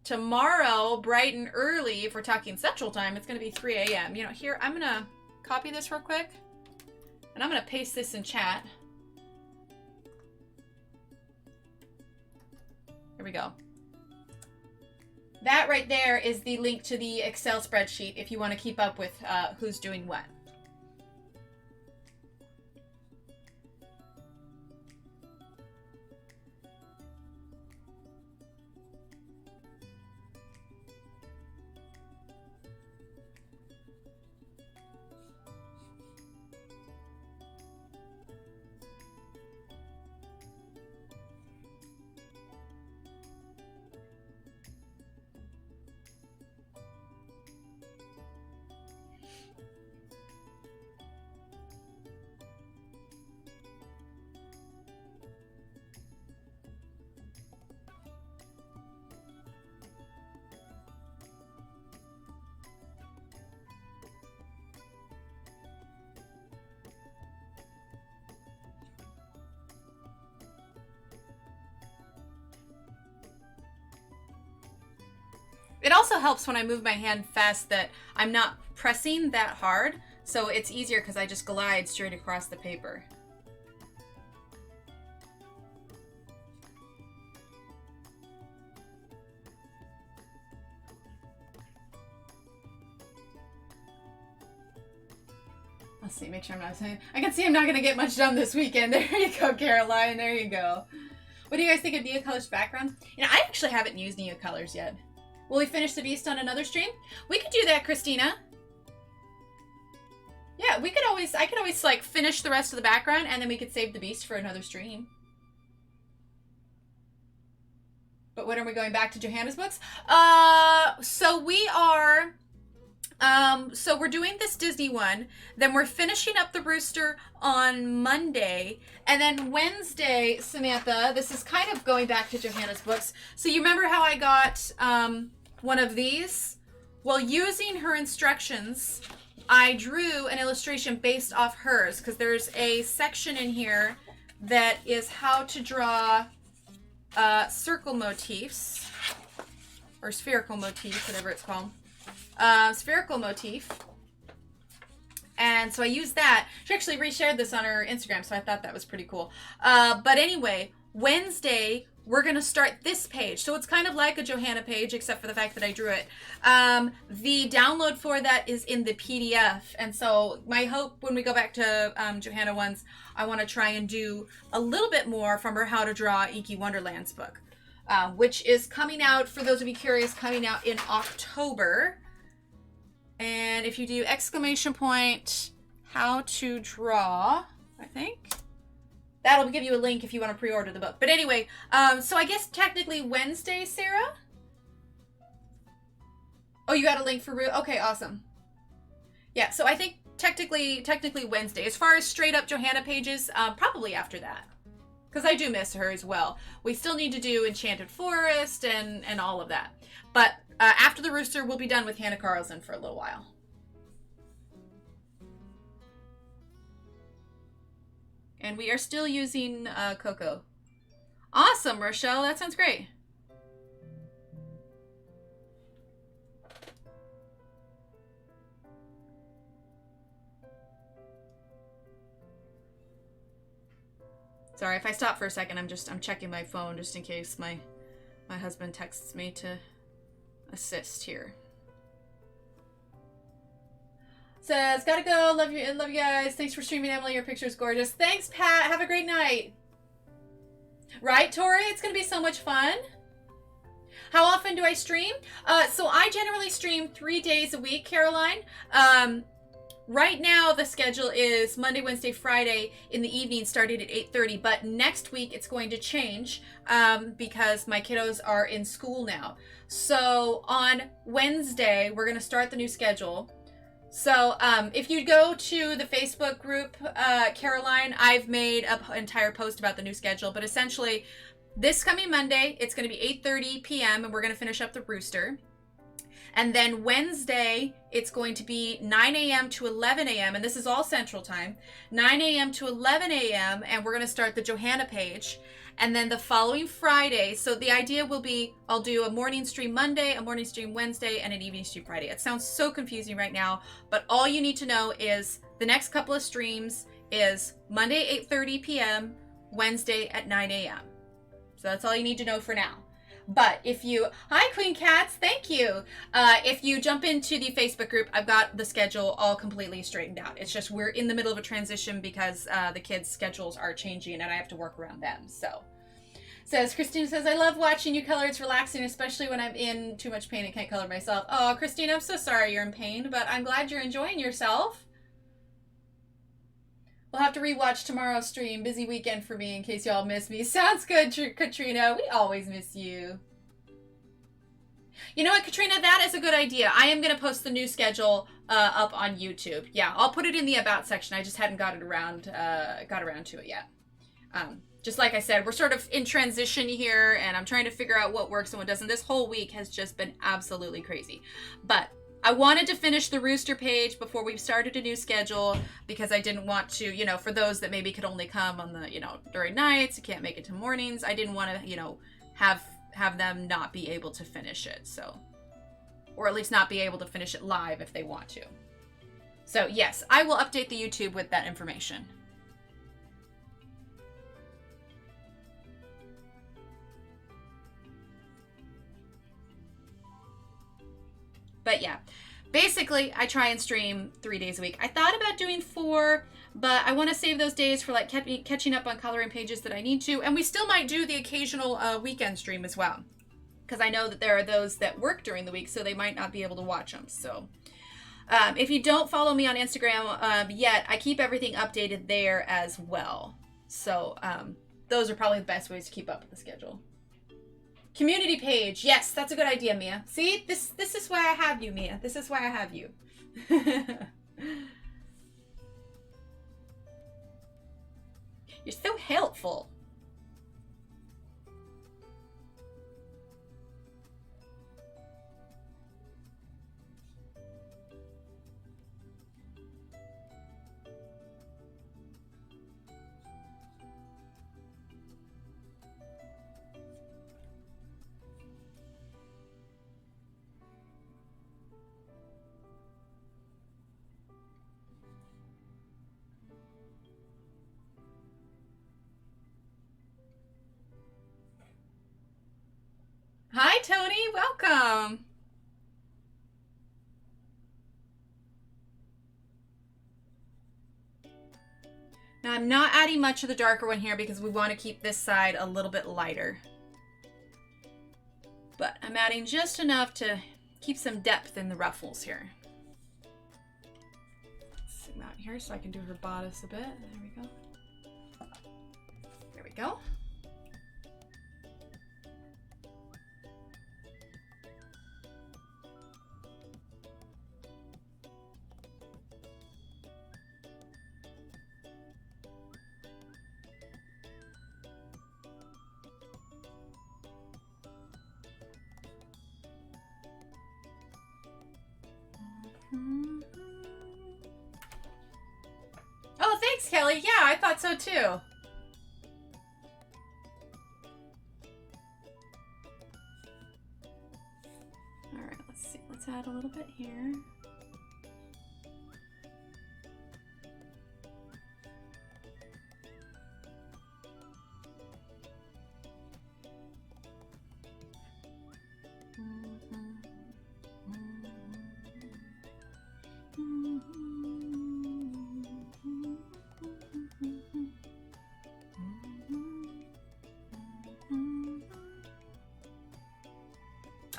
tomorrow, bright and early, if we're talking Central Time, it's going to be 3 a.m. You know, here, I'm going to copy this real quick. And I'm going to paste this in chat. Here we go. That right there is the link to the Excel spreadsheet if you want to keep up with who's doing what. It also helps when I move my hand fast that I'm not pressing that hard, so it's easier because I just glide straight across the paper. Let's see, make sure I'm not saying. I can see I'm not going to get much done this weekend. There you go, Caroline. There you go. What do you guys think of Nia Colors background? You know, I actually haven't used Nia Colors yet. Will we finish the Beast on another stream? We could do that, Christina. Yeah, I could always like finish the rest of the background and then we could save the Beast for another stream. But when are we going back to Johanna's books? So we are, so we're doing this Disney one, then we're finishing up the Rooster on Monday, and then Wednesday, Samantha, this is kind of going back to Johanna's books. So you remember how I got one of these? Well, using her instructions, I drew an illustration based off hers, because there's a section in here that is how to draw circle motifs, or spherical motif, whatever it's called. Spherical motif. And so I used that. She actually reshared this on her Instagram, so I thought that was pretty cool. But anyway, Wednesday, we're going to start this page. So it's kind of like a Johanna page, except for the fact that I drew it. The download for that is in the PDF. And so my hope when we go back to Johanna ones, I want to try and do a little bit more from her How to Draw Inky Wonderlands book, which is coming out, for those of you curious, coming out in October. And if you do exclamation point, how to draw, I think, that'll give you a link if you want to pre-order the book. But anyway, so I guess technically Wednesday, Sarah? Oh, you got a link for Rue? Okay, awesome. Yeah, so I think technically Wednesday. As far as straight up Johanna pages, probably after that. Because I do miss her as well. We still need to do Enchanted Forest and all of that. But after the Rooster, we'll be done with Hannah Carlson for a little while. And we are still using Coco. Awesome, Rochelle. That sounds great. Sorry, if I stop for a second, I'm checking my phone just in case my husband texts me to assist here. Says, gotta go. Love you guys. Thanks for streaming, Emily. Your picture's gorgeous. Thanks, Pat. Have a great night. Right, Tori? It's gonna be so much fun. How often do I stream? So I generally stream 3 days a week, Caroline. right now the schedule is Monday, Wednesday, Friday in the evening starting at 8:30, but next week it's going to change because my kiddos are in school now. So on Wednesday, we're going to start the new schedule. So if you go to the Facebook group, Caroline, I've made an entire post about the new schedule, but essentially this coming Monday, it's going to be 8:30 p.m. and we're going to finish up the rooster. And then Wednesday, it's going to be 9 a.m. to 11 a.m. And this is all Central Time. 9 a.m. to 11 a.m. And we're going to start the Johanna page. And then the following Friday, so the idea will be I'll do a morning stream Monday, a morning stream Wednesday, and an evening stream Friday. It sounds so confusing right now, but all you need to know is the next couple of streams is Monday 8:30 p.m., Wednesday at 9 a.m. So that's all you need to know for now. But if you, hi Queen Cats, thank you. If you jump into the Facebook group, I've got the schedule all completely straightened out. It's just we're in the middle of a transition because the kids' schedules are changing and I have to work around them. So, Christina says, I love watching you color. It's relaxing, especially when I'm in too much pain and can't color myself. Oh, Christina, I'm so sorry you're in pain, but I'm glad you're enjoying yourself. We'll have to rewatch tomorrow's stream. Busy weekend for me in case y'all miss me. Sounds good, Katrina. We always miss you. You know what, Katrina? That is a good idea. I am going to post the new schedule up on YouTube. Yeah, I'll put it in the About section. I just hadn't got around to it yet. Just like I said, we're sort of in transition here, and I'm trying to figure out what works and what doesn't. This whole week has just been absolutely crazy. But I wanted to finish the rooster page before we started a new schedule because I didn't want to, you know, for those that maybe could only come on the, you know, during nights, you can't make it to mornings. I didn't want to, you know, have them not be able to finish it. So, or at least not be able to finish it live if they want to. So yes, I will update the YouTube with that information. But yeah, basically I try and stream 3 days a week. I thought about doing 4, but I want to save those days for like catching up on coloring pages that I need to. And we still might do the occasional weekend stream as well, because I know that there are those that work during the week, so they might not be able to watch them. So if you don't follow me on Instagram yet, I keep everything updated there as well. So those are probably the best ways to keep up with the schedule. Community page. Yes, that's a good idea, Mia. See, this is why I have you, Mia. This is why I have you. You're so helpful. Hi, Tony. Welcome. Now, I'm not adding much of the darker one here because we want to keep this side a little bit lighter. But I'm adding just enough to keep some depth in the ruffles here. Let's zoom out here so I can do her bodice a bit. There we go. There we go. Oh, thanks, Kelly. Yeah, I thought so too. All right, let's see. Let's add a little bit here.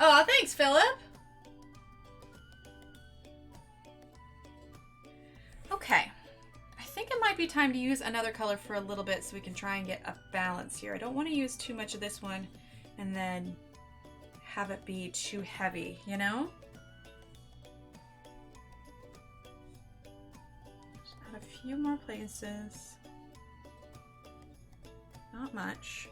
Oh, thanks, Philip. Okay. I think it might be time to use another color for a little bit so we can try and get a balance here. I don't want to use too much of this one and then have it be too heavy, you know? Just add a few more places. Not much.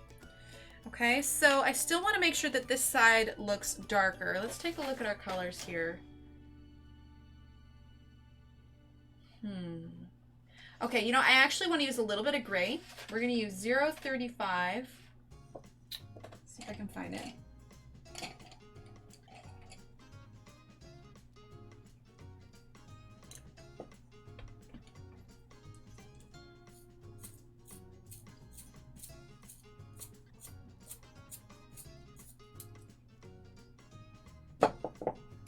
Okay, so I still want to make sure that this side looks darker. Let's take a look at our colors here. Okay, you know, I actually want to use a little bit of gray. We're going to use 035. Let's see if I can find it.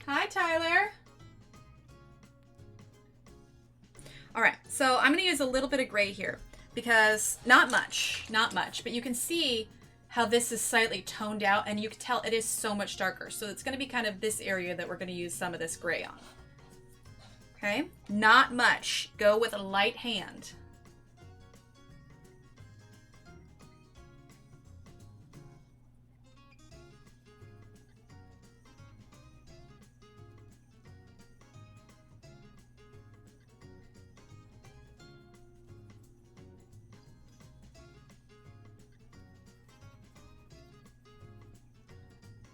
Hi, Tyler. All right, so I'm gonna use a little bit of gray here because not much, but you can see how this is slightly toned out and you can tell it is so much darker. So it's gonna be kind of this area that we're gonna use some of this gray on. Okay, not much. Go with a light hand.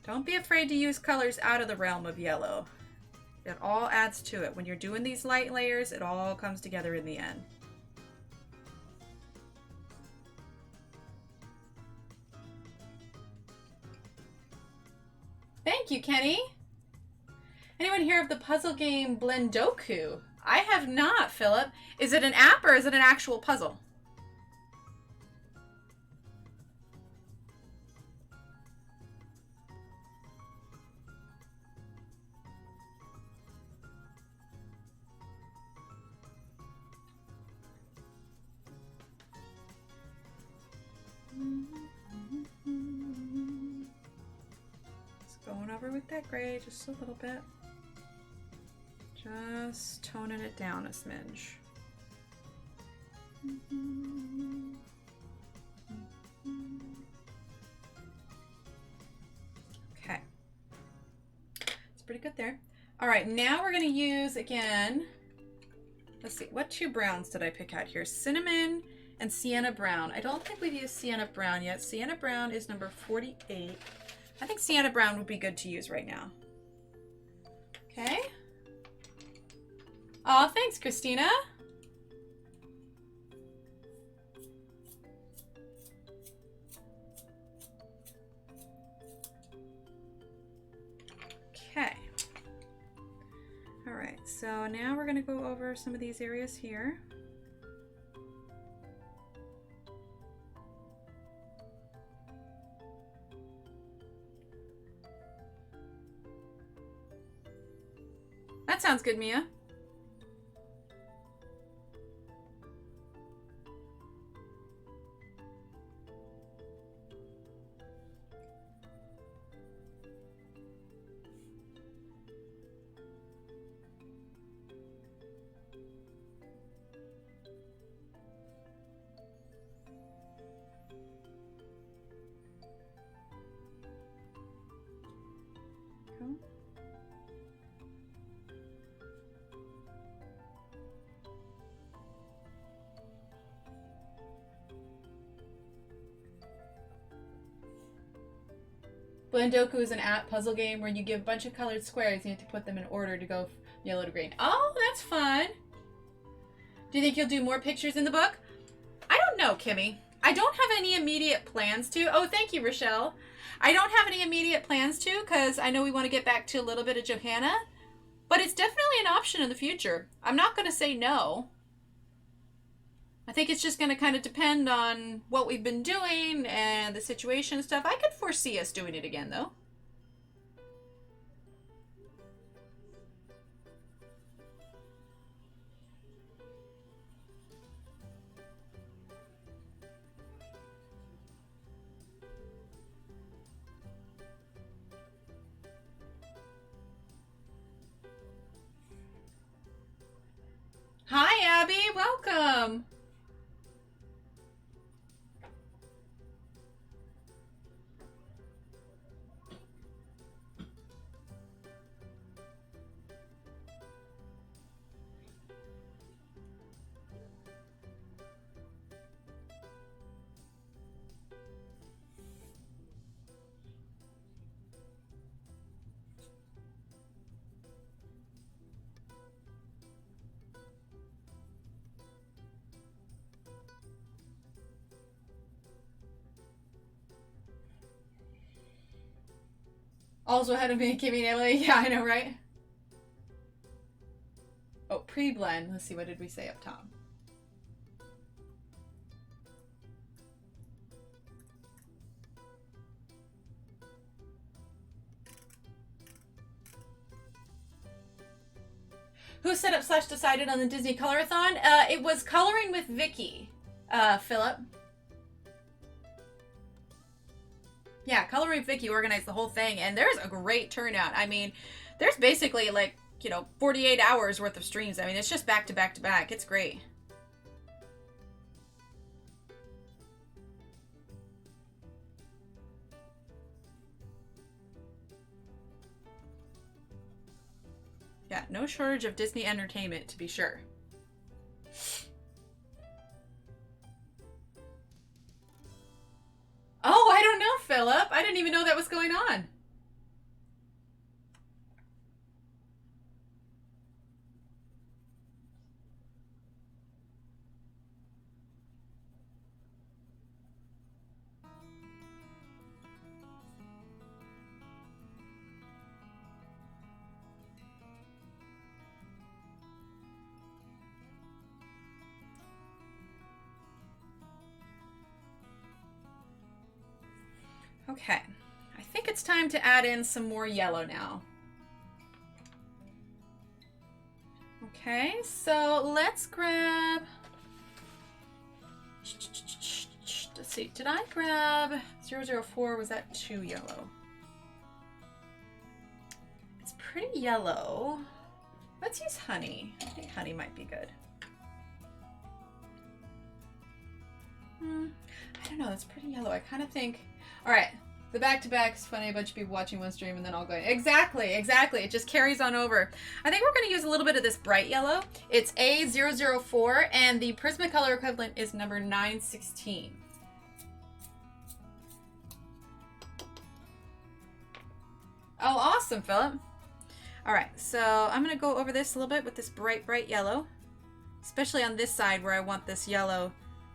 Don't be afraid to use colors out of the realm of yellow. It all adds to it. When you're doing these light layers, it all comes together in the end. Thank you, Kenny. Anyone hear of the puzzle game Blendoku? I have not, Philip. Is it an app or is it an actual puzzle? Going over with that gray just a little bit. Just toning it down a smidge. Okay. It's pretty good there. All right, now we're going to use again, let's see, what two browns did I pick out here? Cinnamon and Sienna Brown. I don't think we've used Sienna Brown yet. Sienna Brown is number 48. I think Sienna Brown would be good to use right now. Okay. Oh, thanks, Christina. Okay. All right, so now we're going to go over some of these areas here. That sounds good, Mia. Cool. Blendoku is an app puzzle game where you give a bunch of colored squares and you have to put them in order to go yellow to green. Oh, that's fun. Do you think you'll do more pictures in the book? I don't know, Kimmy. I don't have any immediate plans to. Oh, thank you, Rochelle. I don't have any immediate plans to because I know we want to get back to a little bit of Johanna, but it's definitely an option in the future. I'm not going to say no. I think it's just going to kind of depend on what we've been doing and the situation and stuff. I could foresee us doing it again, though. Hi, welcome. Also ahead of me, Kimmy and Emily. Yeah, I know, right? Oh, pre-blend. Let's see, what did we say up top? Who set up / decided on the Disney Colorathon? It was Coloring with Vicky, Philip. Yeah, Coloring with Vicky organized the whole thing, and there's a great turnout. I mean, there's basically like, you know, 48 hours worth of streams. I mean, it's just back to back to back. It's great. Yeah, no shortage of Disney entertainment, to be sure. Oh, I don't know, Philip. I didn't even know that was going on. Okay, I think it's time to add in some more yellow now. Okay, so let's grab, let's see, did I grab 004? Was that too yellow? It's pretty yellow. Let's use honey. I think honey might be good. I don't know, it's pretty yellow. I kind of think, all right, the back-to-back is funny. A bunch of people watching one stream and then all going, exactly, exactly. It just carries on over. I think we're going to use a little bit of this bright yellow. It's A004, and the Prismacolor equivalent is number 916. Oh, awesome, Philip. All right, so I'm going to go over this a little bit with this bright, bright yellow, especially on this side where I want this yellow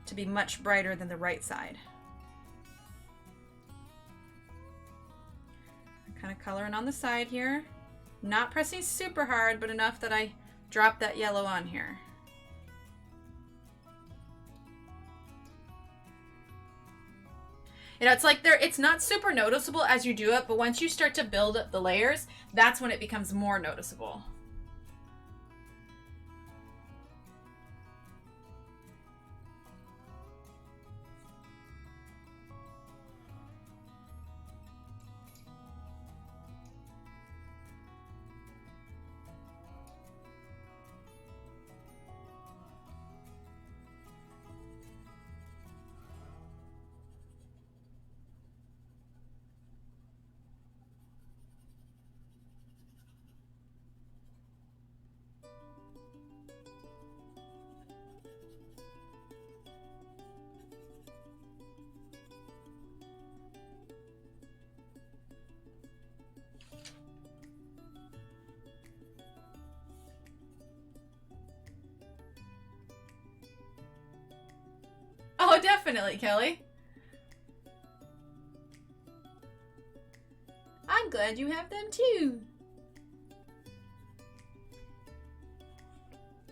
to be much brighter than the right side. I'm kind of coloring on the side here, not pressing super hard, but enough that I drop that yellow on here. You know, it's like it's not super noticeable as you do it, but once you start to build up the layers, that's when it becomes more noticeable. Oh, definitely, Kelly. I'm glad you have them too.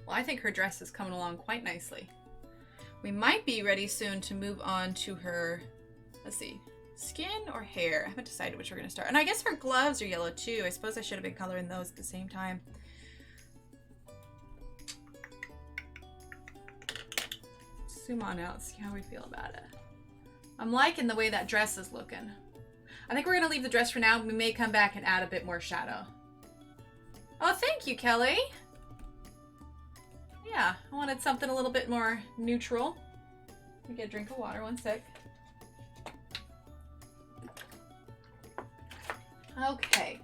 Well, I think her dress is coming along quite nicely. We might be ready soon to move on to her, let's see, skin or hair. I haven't decided which we're going to start. And I guess her gloves are yellow too. I suppose I should have been coloring those at the same time. Zoom on out, see how we feel about it. I'm liking the way that dress is looking. I think we're going to leave the dress for now. We may come back and add a bit more shadow. Oh, thank you, Kelly. Yeah, I wanted something a little bit more neutral. Let me get a drink of water, one sec. Okay.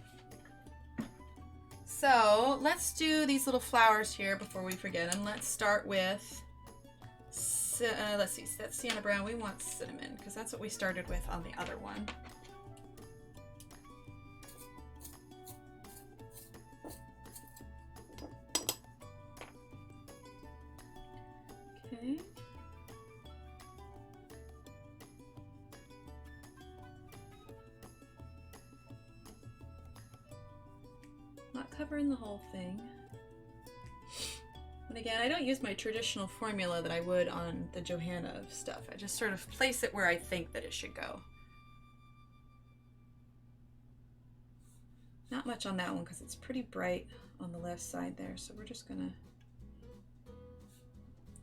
So let's do these little flowers here before we forget them. Let's start with, let's see, that's sienna brown. We want cinnamon because that's what we started with on the other one. Okay. Not covering the whole thing. And again, I don't use my traditional formula that I would on the Johanna stuff. I just sort of place it where I think that it should go. Not much on that one because it's pretty bright on the left side there. So we're just gonna,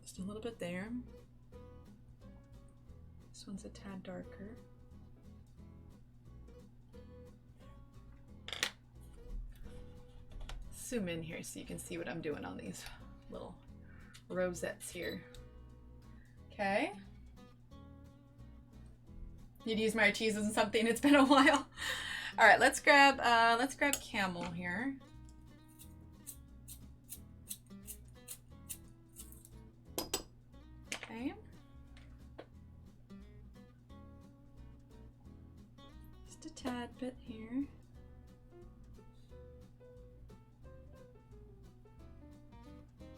just a little bit there. This one's a tad darker. Zoom in here so you can see what I'm doing on these little rosettes here. Okay. Need to use my Arteza and something. It's been a while. All right, let's grab camel here. Okay. Just a tad bit here.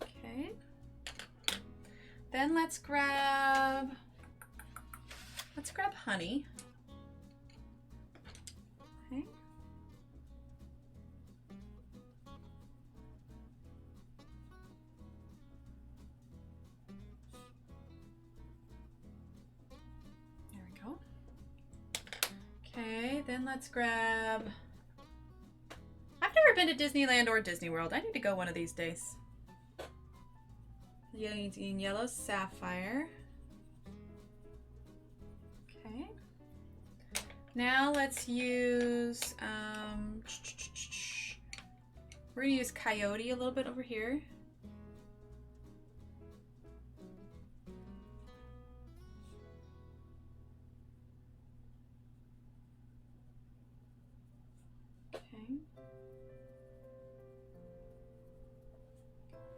Okay. Then let's grab honey. Okay. There we go. Okay, then let's grab, I've never been to Disneyland or Disney World. I need to go one of these days. Yellow sapphire. Okay. Now let's use, we're gonna use coyote a little bit over here. Okay.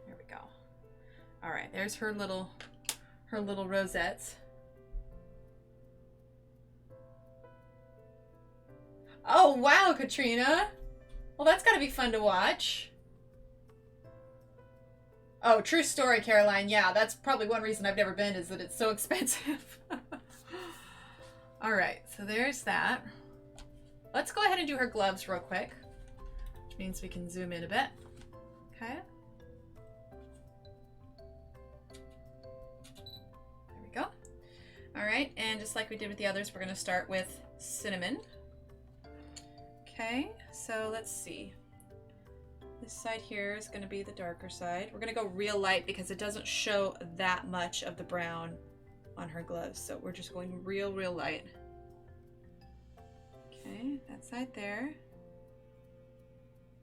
There we go. All right, there's her little rosettes. Oh, wow, Katrina. Well, that's gotta be fun to watch. Oh, true story, Caroline. Yeah, that's probably one reason I've never been is that it's so expensive. All right, so there's that. Let's go ahead and do her gloves real quick, which means we can zoom in a bit. Okay. All right, and just like we did with the others, we're gonna start with cinnamon. Okay, so let's see. This side here is gonna be the darker side. We're gonna go real light because it doesn't show that much of the brown on her gloves. So we're just going real light. Okay, that side there.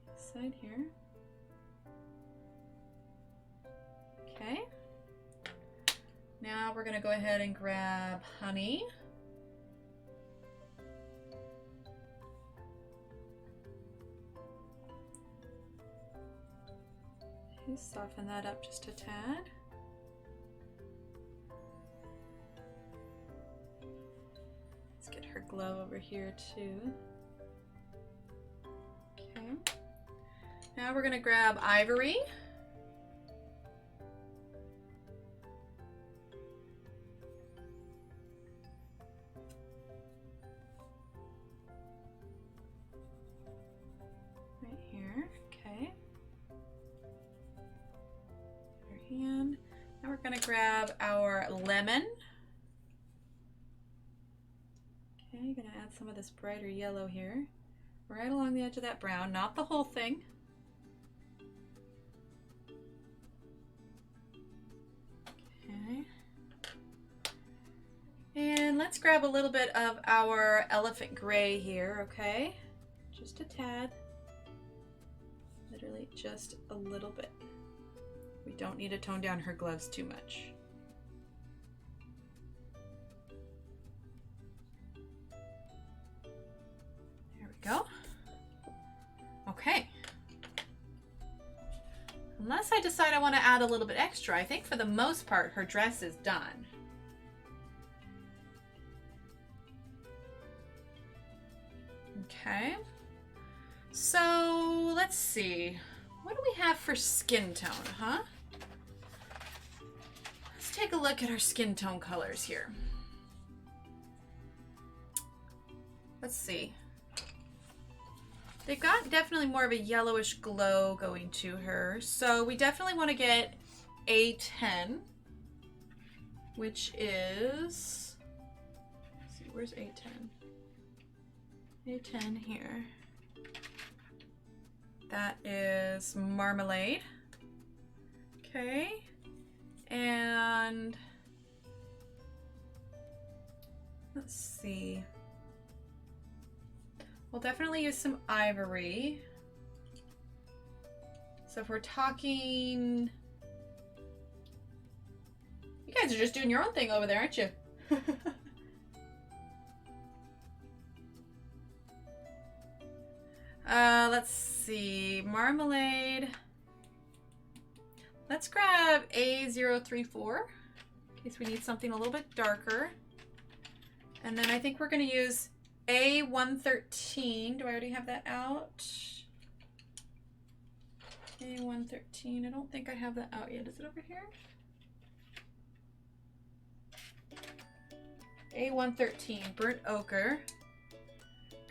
This side here. Okay. Now we're gonna go ahead and grab honey. Okay, soften that up just a tad. Let's get her glow over here too. Okay. Now we're gonna grab ivory. Now we're going to grab our lemon. Okay, going to add some of this brighter yellow here, right along the edge of that brown, not the whole thing. Okay. And let's grab a little bit of our elephant gray here, okay? Just a tad. Literally just a little bit. We don't need to tone down her gloves too much. There we go. Okay. Unless I decide I want to add a little bit extra, I think for the most part her dress is done. Okay. So let's see. What do we have for skin tone, huh? Let's take a look at our skin tone colors here. Let's see. They've got definitely more of a yellowish glow going to her. So we definitely want to get A10, which is, let's see, where's A10? A10 here. That is Marmalade. Okay. And let's see. We'll definitely use some ivory. So if we're talking... You guys are just doing your own thing over there, aren't you? Let's see. Marmalade. Let's grab A034 in case we need something a little bit darker. And then I think we're going to use A113. Do I already have that out? A113. I don't think I have that out yet. Is it over here? A113. Burnt ochre.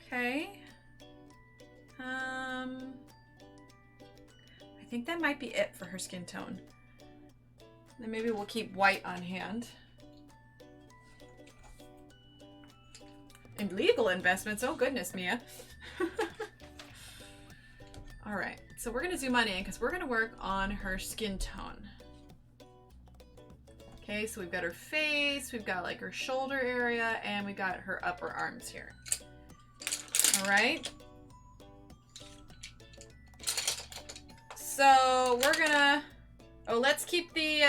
Okay. I think that might be it for her skin tone. Then maybe we'll keep white on hand. And legal investments, oh goodness, Mia. All right, so we're gonna zoom on in because we're gonna work on her skin tone. Okay, so we've got her face, we've got like her shoulder area, and we got her upper arms here. All right. So we're gonna, oh, let's keep the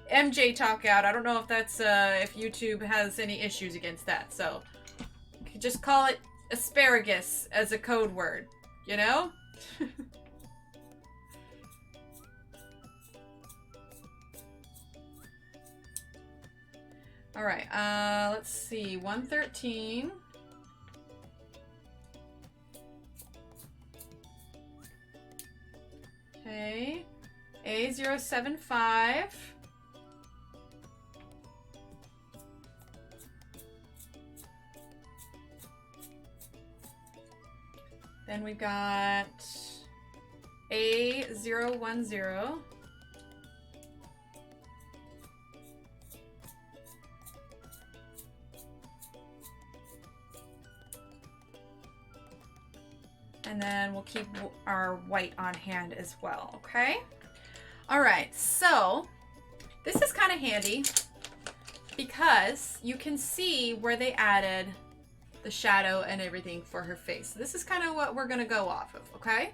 MJ talk out. I don't know if that's, if YouTube has any issues against that. So you could just call it asparagus as a code word, you know? All right, let's see, 113. Okay, A075. Then we've got A010. And then we'll keep our white on hand as well, okay? All right, so this is kind of handy because you can see where they added the shadow and everything for her face. This is kind of what we're gonna go off of, okay?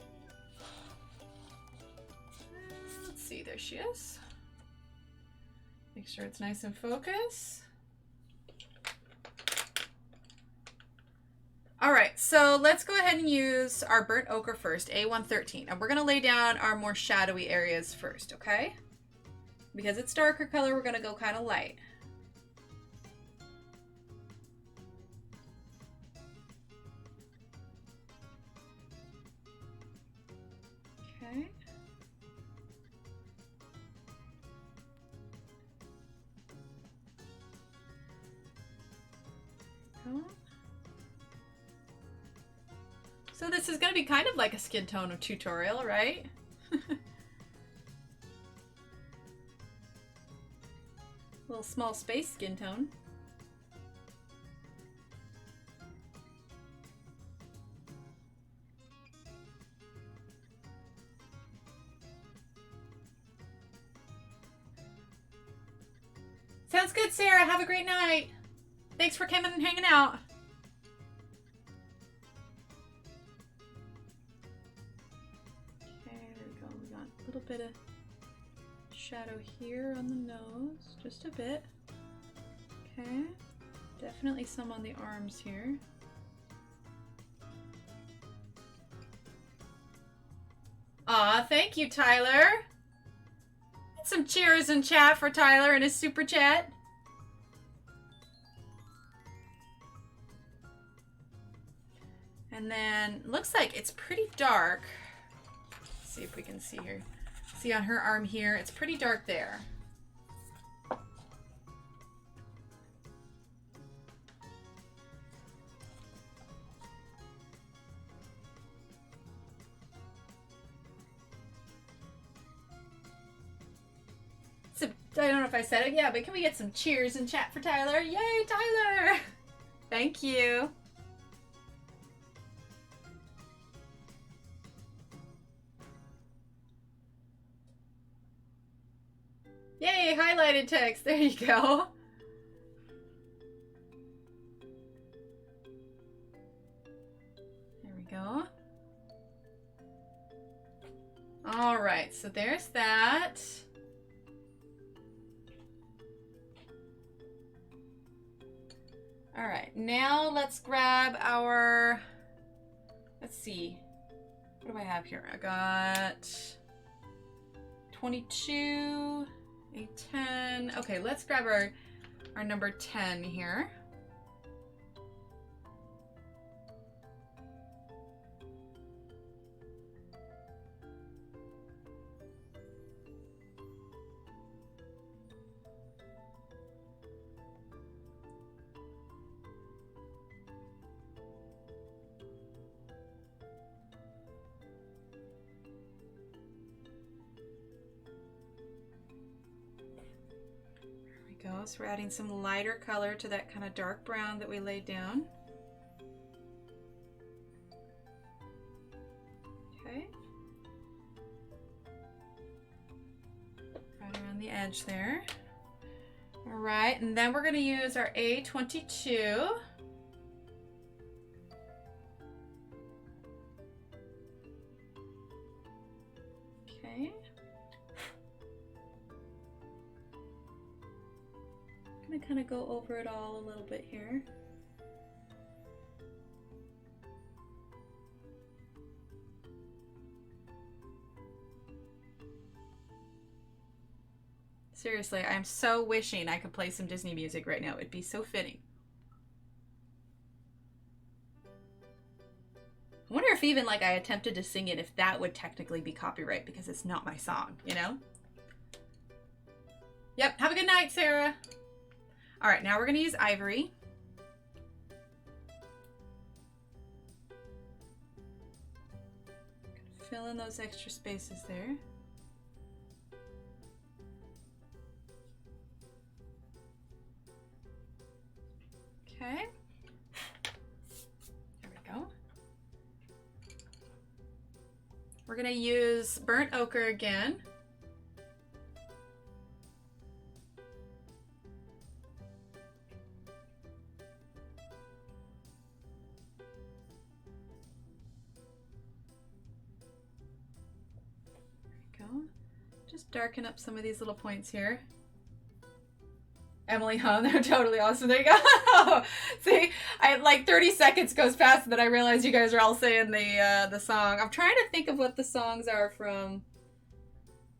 Let's see, there she is. Make sure it's nice and focused. All right, so let's go ahead and use our burnt ochre first, A113. And we're gonna lay down our more shadowy areas first, okay? Because it's darker color, we're gonna go kind of light. Okay. Come on. So this is going to be kind of like a skin tone tutorial, right? Little small space skin tone. Sounds good, Sarah. Have a great night. Thanks for coming and hanging out. Bit of shadow here on the nose, just a bit. Okay, definitely some on the arms here. Aw, thank you, Tyler. Some cheers in chat for Tyler and his super chat. And then, looks like it's pretty dark. Let's see if we can see here. See on her arm here, it's pretty dark there. So, I don't know if I said it, yeah, but can we get some cheers in chat for Tyler? Yay, Tyler! Thank you. Yay, highlighted text. There you go. There we go. All right, so there's that. All right, now let's grab our, let's see, what do I have here? I got 22, a 10. Okay, let's grab our number 10 here. So we're adding some lighter color to that kind of dark brown that we laid down. Okay. Right around the edge there. All right, and then we're going to use our A22. Okay. I'm gonna kind of go over it all a little bit here. Seriously, I'm so wishing I could play some Disney music right now. It'd be so fitting. I wonder if even like I attempted to sing it, if that would technically be copyright because it's not my song, you know? Yep, have a good night, Sarah. All right, now we're gonna use ivory. Fill in those extra spaces there. Okay. There we go. We're gonna use burnt ochre again. Just darken up some of these little points here. Emily, huh? They're totally awesome. There you go. See, like 30 seconds goes past that I realize you guys are all saying the song. I'm trying to think of what the songs are from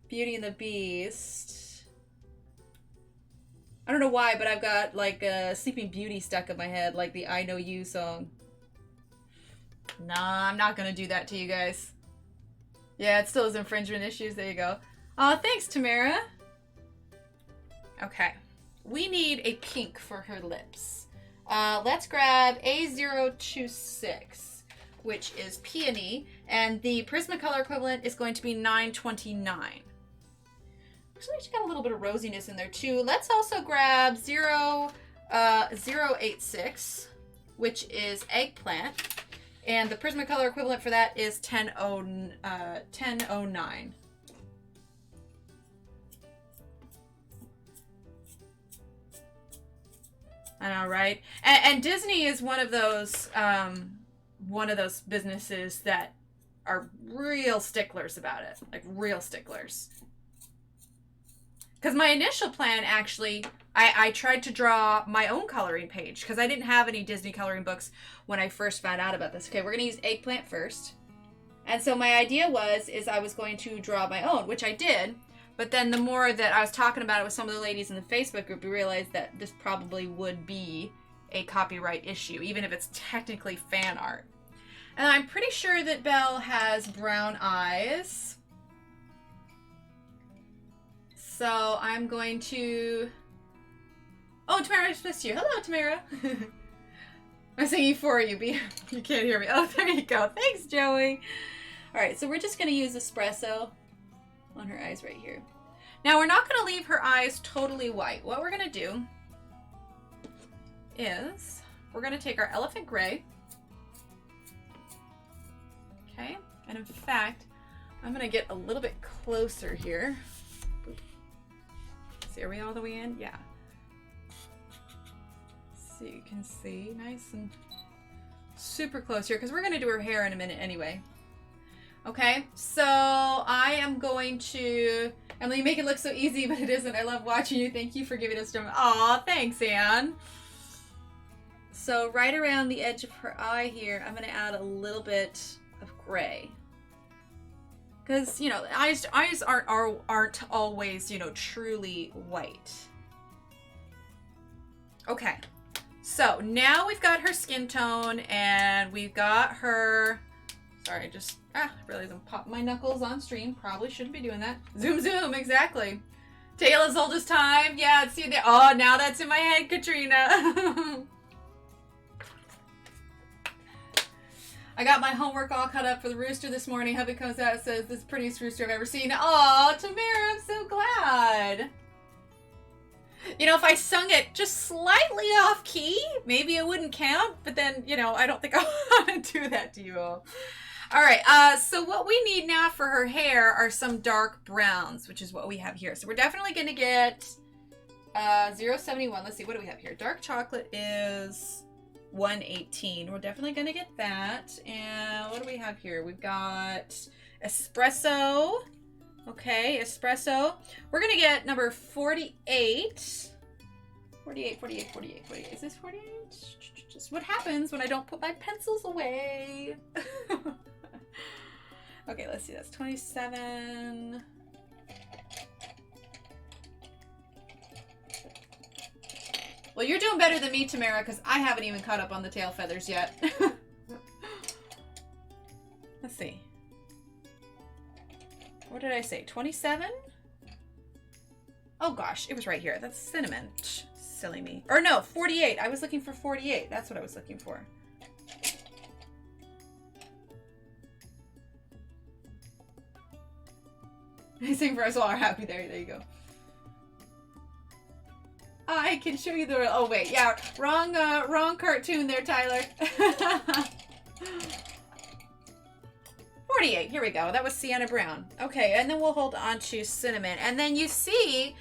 Beauty and the Beast. I don't know why, but I've got like Sleeping Beauty stuck in my head, like the I Know You song. Nah, I'm not gonna do that to you guys. Yeah, it still has infringement issues. There you go. Oh, thanks, Tamara. Okay. We need a pink for her lips. Let's grab A026, which is Peony, and the Prismacolor equivalent is going to be 929. Actually, she got a little bit of rosiness in there too. Let's also grab 086, which is Eggplant, and the Prismacolor equivalent for that is 1009. I know, right? And Disney is one of those businesses that are real sticklers about it, like real sticklers. Because my initial plan, actually, I tried to draw my own coloring page because I didn't have any Disney coloring books when I first found out about this. Okay, we're going to use eggplant first. And so my idea is I was going to draw my own, which I did. But then the more that I was talking about it with some of the ladies in the Facebook group, we realized that this probably would be a copyright issue, even if it's technically fan art. And I'm pretty sure that Belle has brown eyes. So I'm going to... Oh, Tamara, I just missed you. Hello, Tamara. I'm singing for you, but you can't hear me. Oh, there you go. Thanks, Joey. All right, so we're just going to use espresso on her eyes right here. Now, we're not going to leave her eyes totally white. What we're going to do is we're going to take our elephant gray. Okay, and in fact, I'm going to get a little bit closer here. See, are we all the way in? Yeah. So you can see nice and super close here because we're going to do her hair in a minute anyway. Okay, so I am going to... Emily, you make it look so easy, but it isn't. I love watching you. Thank you for giving us some... Aw, thanks, Anne. So right around the edge of her eye here, I'm going to add a little bit of gray. Because, you know, eyes aren't always, you know, truly white. Okay, so now we've got her skin tone and we've got her... Sorry, just, I realized I'm popping my knuckles on stream. Probably shouldn't be doing that. Zoom, zoom, exactly. Tale as old as time. Yeah, see there. Oh, now that's in my head, Katrina. I got my homework all cut up for the rooster this morning. Hubby comes out and says, this is the prettiest rooster I've ever seen. Oh, Tamara, I'm so glad. You know, if I sung it just slightly off key, maybe it wouldn't count. But then, you know, I don't think I want to do that to you all. All right, so what we need now for her hair are some dark browns, which is what we have here. So we're definitely going to get 071. Let's see, what do we have here? Dark chocolate is 118. We're definitely going to get that. And what do we have here? We've got espresso. Okay, espresso. We're going to get number 48. 48. Is this 48? Just what happens when I don't put my pencils away. Okay, let's see. That's 27. Well, you're doing better than me, Tamara, because I haven't even caught up on the tail feathers yet. Let's see. What did I say? 27? Oh gosh, it was right here. That's cinnamon. Silly me. Or no, 48. I was looking for 48. That's what I was looking for. Sing for us all are happy there. There you go. I can show you the... Oh, wait. Yeah. Wrong cartoon there, Tyler. 48. Here we go. That was Sienna Brown. Okay, and then we'll hold on to cinnamon. And then you see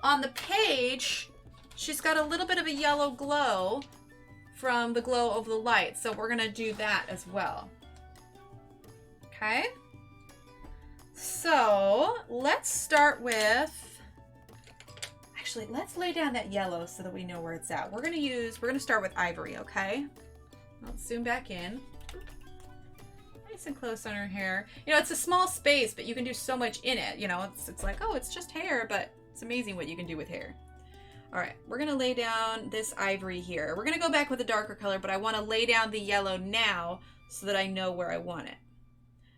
on the page, she's got a little bit of a yellow glow from the glow of the light. So we're going to do that as well. Okay. So let's start with... Actually, let's lay down that yellow so that we know where it's at. We're going to start with ivory, okay? Let's zoom back in. Nice and close on her hair. You know, it's a small space, but you can do so much in it. You know, it's like, oh, it's just hair, but it's amazing what you can do with hair. All right, we're going to lay down this ivory here. We're going to go back with a darker color, but I want to lay down the yellow now so that I know where I want it.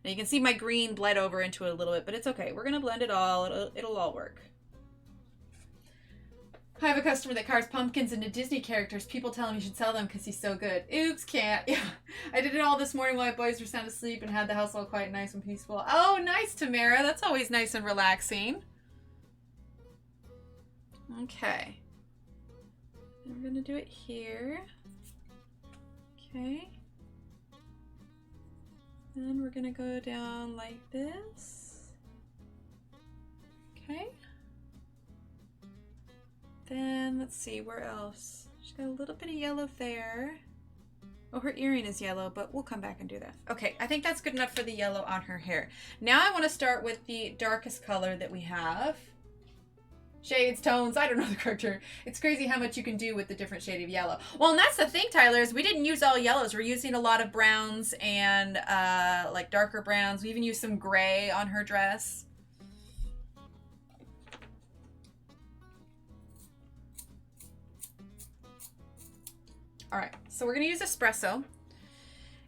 Now you can see my green bled over into it a little bit, but it's okay. We're going to blend it all. It'll all work. I have a customer that carves pumpkins into Disney characters. People tell him you should sell them because he's so good. Oops, can't. Yeah, I did it all this morning while my boys were sound asleep and had the house all quiet, nice and peaceful. Oh, nice, Tamara. That's always nice and relaxing. Okay. And we're going to do it here. Okay. Then we're going to go down like this. Okay. Then, let's see, where else? She's got a little bit of yellow there. Oh, her earring is yellow, but we'll come back and do that. Okay, I think that's good enough for the yellow on her hair. Now I want to start with the darkest color that we have. shades, tones, I don't know the correct term. It's crazy how much you can do with the different shade of yellow. Well, and that's the thing, Tyler, is we didn't use all yellows. We're using a lot of browns and like darker browns. We even used some gray on her dress. All right, so we're gonna use espresso.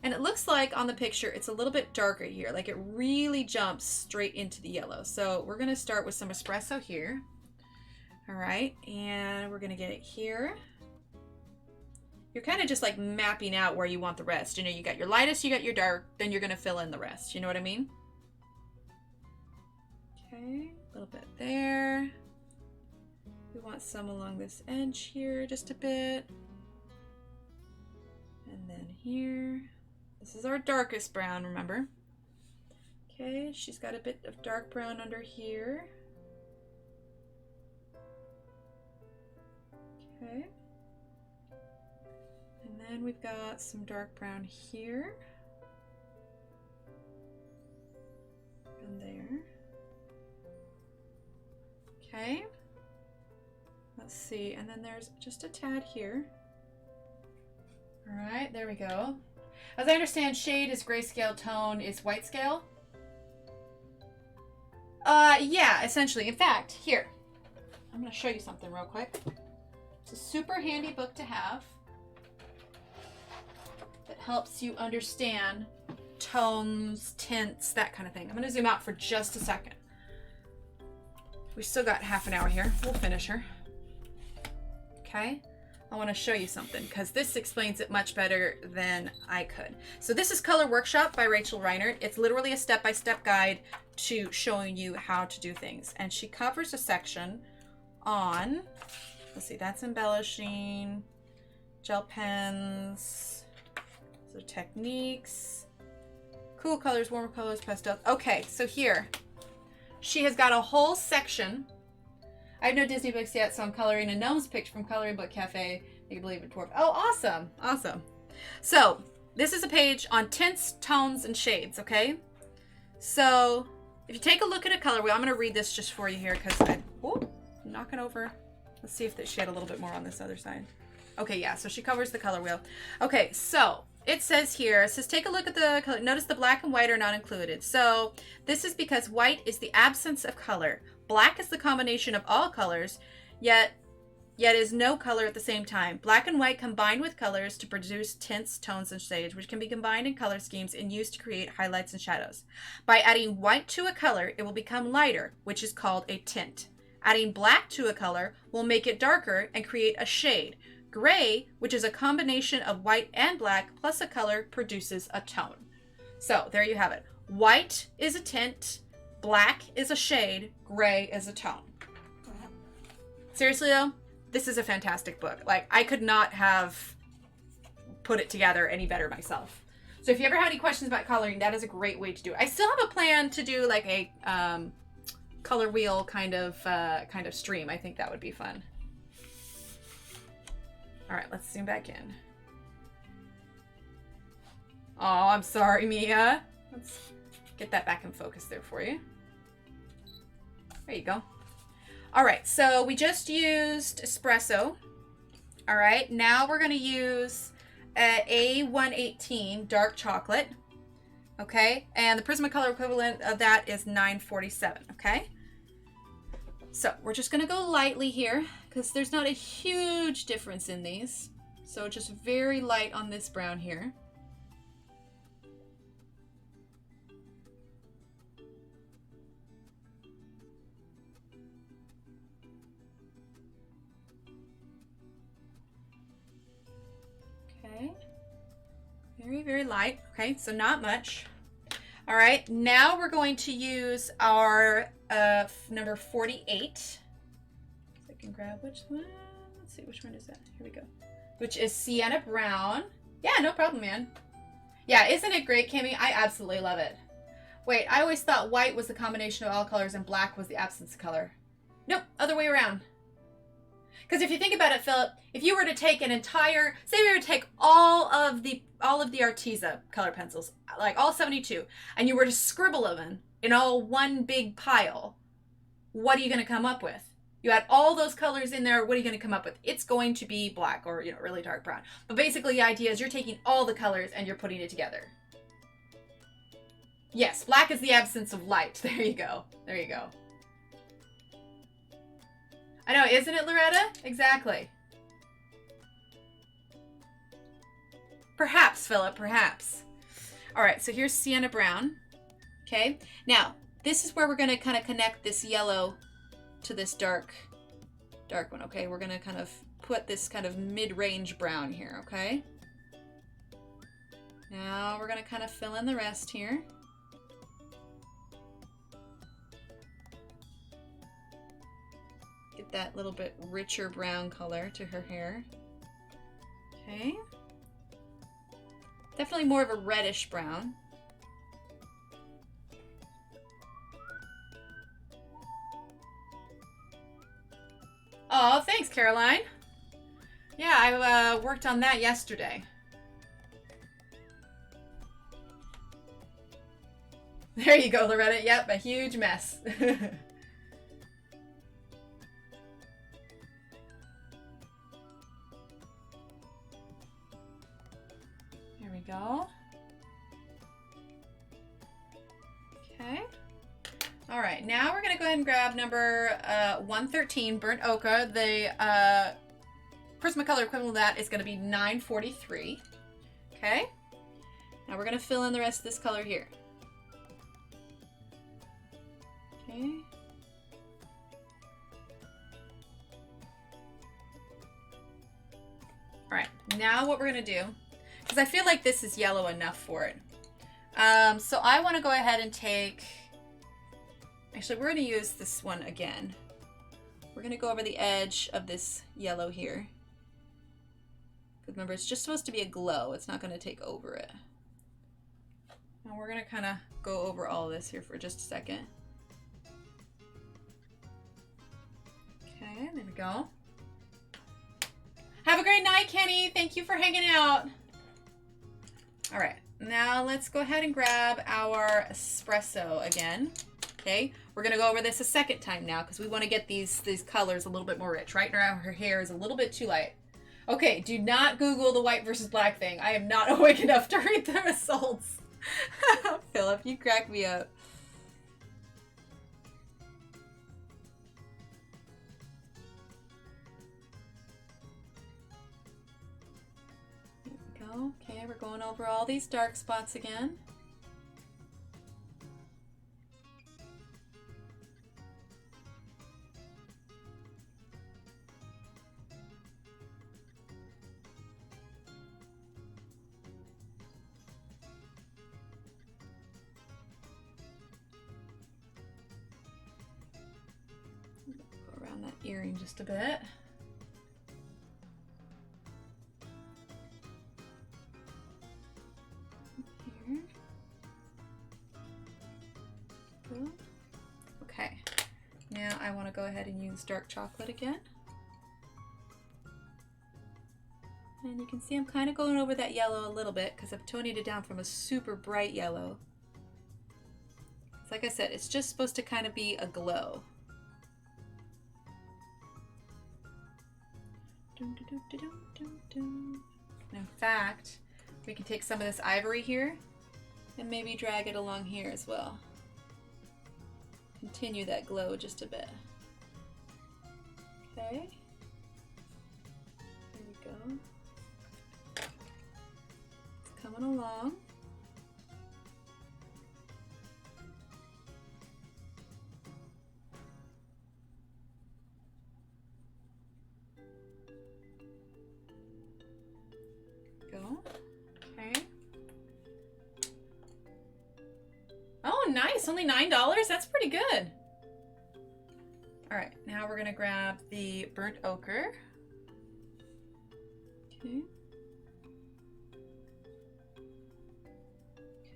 And it looks like on the picture, it's a little bit darker here. Like it really jumps straight into the yellow. So we're gonna start with some espresso here. All right, and we're gonna get it here. You're kind of just like mapping out where you want the rest. You know, you got your lightest, you got your dark, then you're gonna fill in the rest. You know what I mean? Okay, a little bit there. We want some along this edge here, just a bit. And then here. This is our darkest brown, remember? Okay, she's got a bit of dark brown under here. Okay. And then we've got some dark brown here. And there. Okay. Let's see, and then there's just a tad here. All right, there we go. As I understand, shade is grayscale, tone is white scale. Yeah, essentially. In fact, here, I'm going to show you something real quick. It's a super handy book to have that helps you understand tones, tints, that kind of thing. I'm going to zoom out for just a second. We still got half an hour here. We'll finish her. Okay. I want to show you something because this explains it much better than I could. So this is Color Workshop by Rachel Reinert. It's literally a step-by-step guide to showing you how to do things. And she covers a section on, let's see, that's embellishing, gel pens, so techniques, cool colors, warmer colors, pastels. Okay, so here, she has got a whole section. I have no Disney books yet, so I'm coloring a gnome's picture from Coloring Book Cafe. You can believe it, dwarf. Oh, awesome. Awesome. So this is a page on tints, tones, and shades, okay? So if you take a look at a color wheel, I'm going to read this just for you here because I'm knocking over. Let's see if she had a little bit more on this other side. Okay, yeah, so she covers the color wheel. Okay, so it says here, it says, take a look at the color. Notice the black and white are not included. So this is because white is the absence of color. Black is the combination of all colors, yet is no color at the same time. Black and white combine with colors to produce tints, tones, and shades, which can be combined in color schemes and used to create highlights and shadows. By adding white to a color, it will become lighter, which is called a tint. Adding black to a color will make it darker and create a shade. Gray, which is a combination of white and black plus a color, produces a tone. So there you have it. White is a tint. Black is a shade, gray is a tone. Seriously though, this is a fantastic book. Like, I could not have put it together any better myself. So if you ever have any questions about coloring, that is a great way to do it. I still have a plan to do like a color wheel kind of stream. I think that would be fun. All right, let's zoom back in. Oh, I'm sorry, Mia. Let's get that back in focus there for you. There you go. All right, so we just used espresso. All right, now we're gonna use A118 dark chocolate. Okay, and the Prismacolor equivalent of that is 947, okay? So we're just gonna go lightly here because there's not a huge difference in these. So just very light on this brown here. Okay, very, very light. Okay, so not much. All right, now we're going to use our number 48. So I can grab which one. Let's see, which one is that? Here we go. Which is Sienna Brown. Yeah, no problem, man. Yeah, isn't it great, Kimmy? I absolutely love it. Wait, I always thought white was the combination of all colors and black was the absence of color. Nope, other way around. Because if you think about it, Philip, if you were to take an entire, say we were to take all of the Arteza colored pencils, like all 72, and you were to scribble them in all one big pile, what are you going to come up with? You add all those colors in there, what are you going to come up with? It's going to be black or, you know, really dark brown. But basically the idea is you're taking all the colors and you're putting it together. Yes, black is the absence of light. There you go. There you go. I know, isn't it, Loretta? Exactly. Perhaps, Philip, perhaps. All right, so here's sienna brown. Okay, now this is where we're going to kind of connect this yellow to this dark one. Okay, we're going to kind of put this kind of mid-range brown here. Okay, now we're going to kind of fill in the rest here. Get that little bit richer brown color to her hair. Okay, definitely more of a reddish brown. Oh, thanks, Caroline. Yeah, I worked on that yesterday. There you go, Loretta. Yep, a huge mess. There we go. Okay. All right, now we're gonna go ahead and grab number 113, Burnt Ochre. The Prismacolor equivalent of that is gonna be 943. Okay. Now we're gonna fill in the rest of this color here. Okay. All right, now what we're gonna do, because I feel like this is yellow enough for it. So I wanna go ahead and take, actually, we're going to use this one again. We're going to go over the edge of this yellow here. Because remember, it's just supposed to be a glow. It's not going to take over it. Now we're going to kind of go over all this here for just a second. Okay, there we go. Have a great night, Kenny. Thank you for hanging out. All right, now let's go ahead and grab our espresso again. Okay, we're gonna go over this a second time now because we want to get these colors a little bit more rich. Right now her hair is a little bit too light. Okay, do not Google the white versus black thing. I am not awake enough to read the results. Philip, you crack me up. There we go. Okay, we're going over all these dark spots again. That earring just a bit. Here. Good. Okay, now I want to go ahead and use dark chocolate again. And you can see I'm kind of going over that yellow a little bit because I've toned it down from a super bright yellow. So like I said, it's just supposed to kind of be a glow. In fact, we can take some of this ivory here and maybe drag it along here as well. Continue that glow just a bit. Okay. There we go. It's coming along. Okay. Oh, nice. Only $9. That's pretty good. All right. Now we're going to grab the burnt ochre. Okay.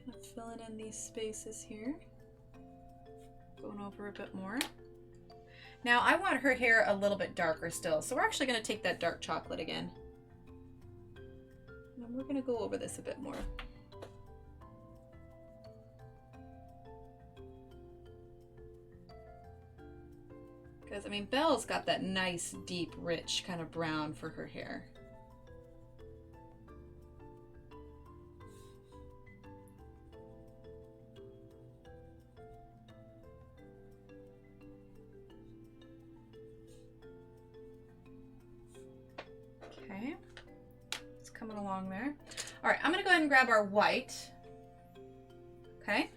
Kind of filling in these spaces here. Going over a bit more. Now I want her hair a little bit darker still. So we're actually going to take that dark chocolate again. And we're going to go over this a bit more. Because, I mean, Belle's got that nice, deep, rich kind of brown for her hair. Okay, it's coming along there. All right, I'm gonna go ahead and grab our white. Okay.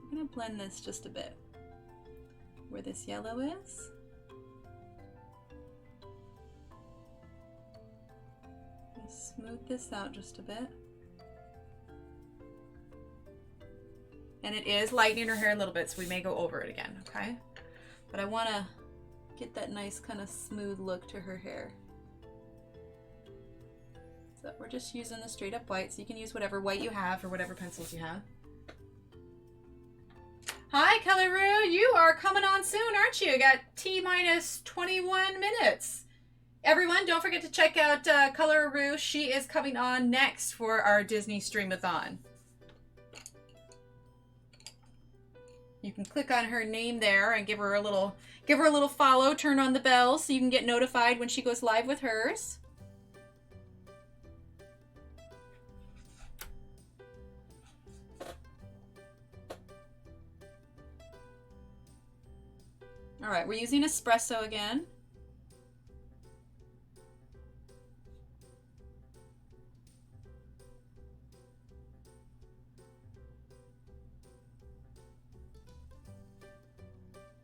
I'm gonna blend this just a bit where this yellow is. Smooth this out just a bit. And it is lightening her hair a little bit, so we may go over it again, okay? But I wanna get that nice kind of smooth look to her hair. So we're just using the straight up white, so you can use whatever white you have or whatever pencils you have. Hi, Coloroo, you are coming on soon, aren't you? You got T-minus 21 minutes. Everyone, don't forget to check out Coloroo. She is coming on next for our Disney Streamathon. You can click on her name there and give her a little follow, turn on the bell so you can get notified when she goes live with hers. All right, we're using espresso again.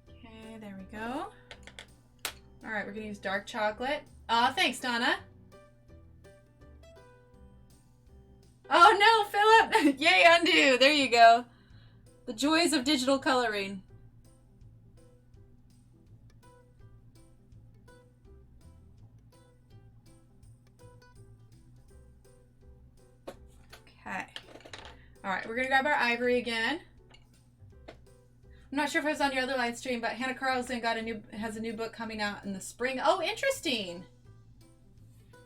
Okay, there we go. All right, we're gonna use dark chocolate. Thanks, Donna. Oh no, Philip! Yay, undo! There you go. The joys of digital coloring. Okay. All right, we're gonna grab our ivory again. I'm not sure if it was on your other live stream, but Hannah Carlson has a new book coming out in the spring. Oh, interesting.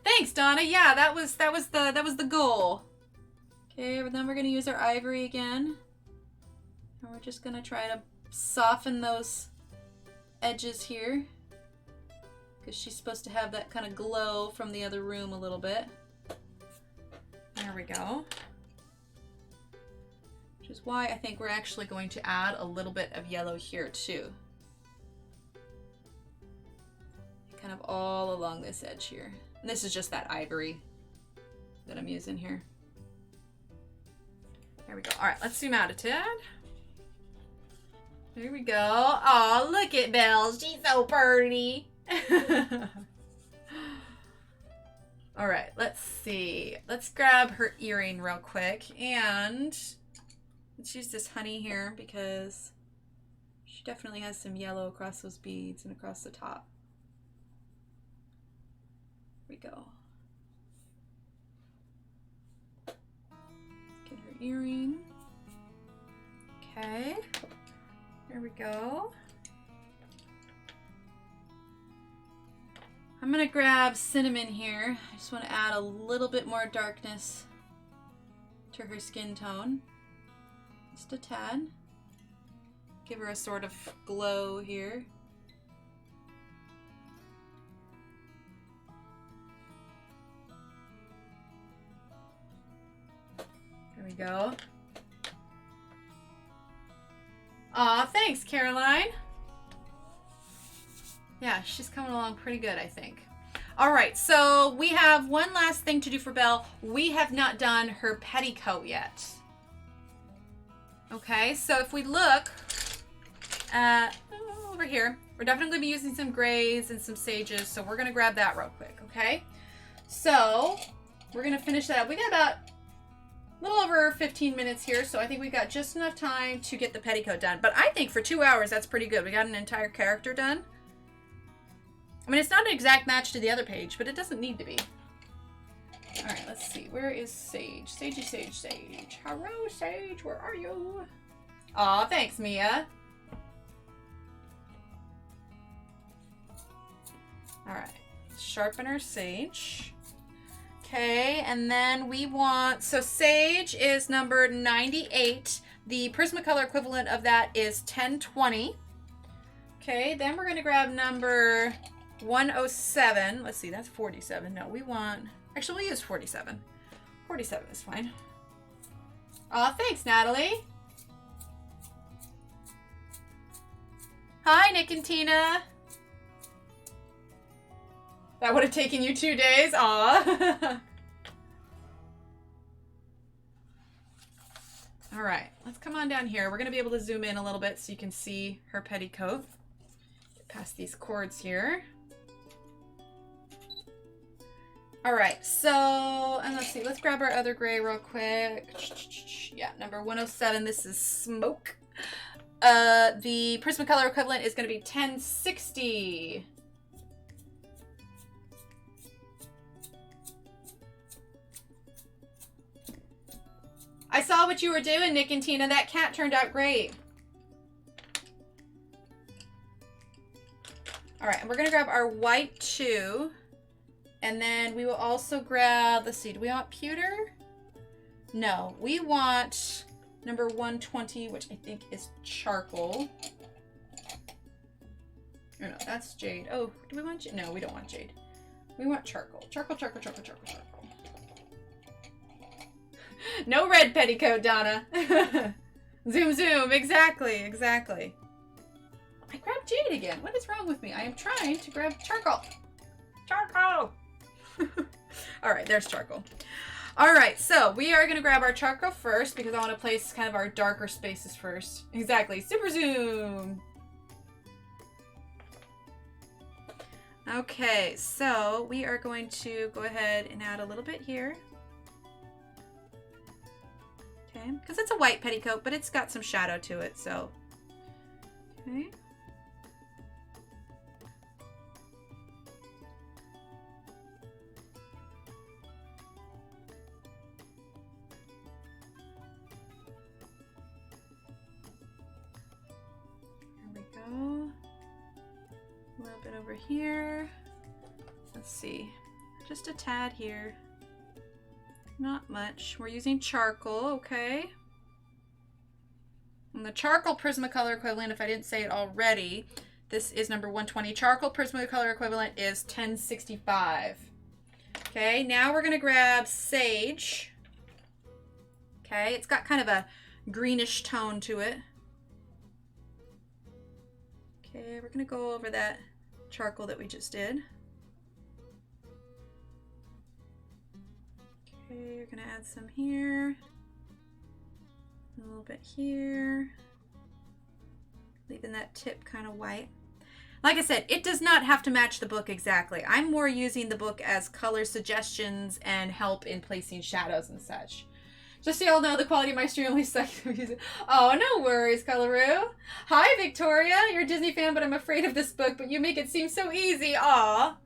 Thanks, Donna. Yeah, that was the goal. Okay, then we're gonna use our ivory again, and we're just gonna try to soften those edges here, because she's supposed to have that kind of glow from the other room a little bit. There we go. Which is why I think we're actually going to add a little bit of yellow here too. Kind of all along this edge here. And this is just that ivory that I'm using here. There we go. All right, let's zoom out a tad. There we go. Oh, look at Belle. She's so pretty. All right, let's see. Let's grab her earring real quick, and let's use this honey here because she definitely has some yellow across those beads and across the top. There we go. Get her earring. Okay, there we go. I'm gonna grab cinnamon here. I just want to add a little bit more darkness to her skin tone. Just a tad. Give her a sort of glow here. There we go. Aw, thanks, Caroline. Yeah, she's coming along pretty good, I think. All right, so we have one last thing to do for Belle. We have not done her petticoat yet. Okay, so if we look at over here, we're definitely gonna be using some grays and some sages, so we're gonna grab that real quick, okay? So we're gonna finish that up. We got about a little over 15 minutes here, so I think we got just enough time to get the petticoat done. But I think for 2 hours, that's pretty good. We got an entire character done. I mean, it's not an exact match to the other page, but it doesn't need to be. All right, let's see. Where is Sage? Sagey, Sage, Sage. Hello, Sage. Where are you? Aw, thanks, Mia. All right. Sharpener, Sage. Okay, and then we want... So Sage is number 98. The Prismacolor equivalent of that is 1020. Okay, then we're gonna grab number 107. Let's see, that's 47. No, we want, actually we'll use 47. 47 is fine. Aw, thanks, Natalie. Hi, Nick and Tina. That would have taken you 2 days. Aw. All right, let's come on down here. We're gonna be able to zoom in a little bit so you can see her petticoat. Get past these cords here. All right, so, and let's see, let's grab our other gray real quick. Yeah, number 107, this is Smoke. The Prismacolor equivalent is gonna be 1060. I saw what you were doing, Nick and Tina. That cat turned out great. All right, and we're gonna grab our white too. And then we will also grab, let's see, do we want pewter? No, we want number 120, which I think is charcoal. Oh no, that's jade. Oh, do we want jade? No, we don't want jade. We want charcoal. Charcoal, charcoal, charcoal, charcoal, charcoal. No red petticoat, Donna. Zoom, zoom. Exactly, exactly. I grabbed jade again. What is wrong with me? I am trying to grab charcoal. Charcoal. All right, there's charcoal. All right, so we are going to grab our charcoal first because I want to place kind of our darker spaces first. Exactly. Super zoom. Okay, so we are going to go ahead and add a little bit here. Okay, because it's a white petticoat, but it's got some shadow to it, so. Okay. There we go. A little bit over here. Let's see, just a tad here. Not much. We're using charcoal, okay. And the charcoal Prismacolor equivalent, if I didn't say it already, this is number 120. Charcoal Prismacolor equivalent is 1065. Okay, now we're gonna grab sage. Okay, it's got kind of a greenish tone to it. Okay, we're gonna go over that charcoal that we just did. Okay, you're gonna add some here, a little bit here, leaving that tip kind of white. Like I said, it does not have to match the book exactly. I'm more using the book as color suggestions and help in placing shadows and such. Just so y'all know, the quality of my stream only sucks. Oh, no worries, Coloroo. Hi, Victoria. You're a Disney fan, but I'm afraid of this book, but you make it seem so easy. Aw.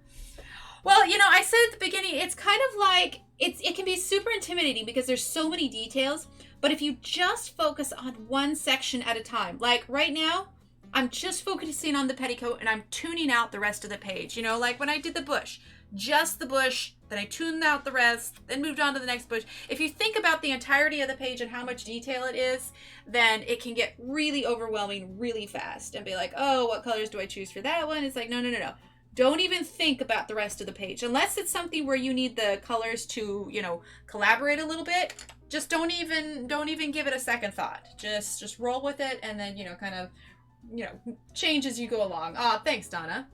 Well, you know, I said at the beginning, it's kind of like, it can be super intimidating because there's so many details, but if you just focus on one section at a time, like right now, I'm just focusing on the petticoat and I'm tuning out the rest of the page. You know, like when I did the bush, just the bush, then I tuned out the rest, then moved on to the next bush. If you think about the entirety of the page and how much detail it is, then it can get really overwhelming really fast and be like, oh, what colors do I choose for that one? It's like, no, no, no, no. Don't even think about the rest of the page. Unless it's something where you need the colors to, you know, collaborate a little bit, just don't even give it a second thought. Just roll with it and then, you know, kind of, you know, change as you go along. Ah, thanks, Donna.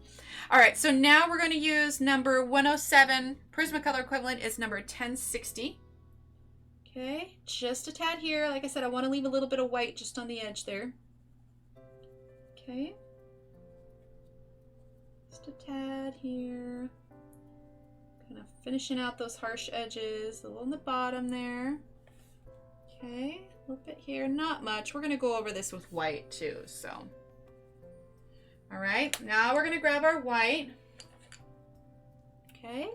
All right, so now we're going to use number 107. Prismacolor equivalent is number 1060. Okay, just a tad here. Like I said, I want to leave a little bit of white just on the edge there. Okay. Just a tad here. Kind of finishing out those harsh edges. A little on the bottom there. Okay, a little bit here. Not much. We're going to go over this with white too, so. All right, now we're going to grab our white. Okay.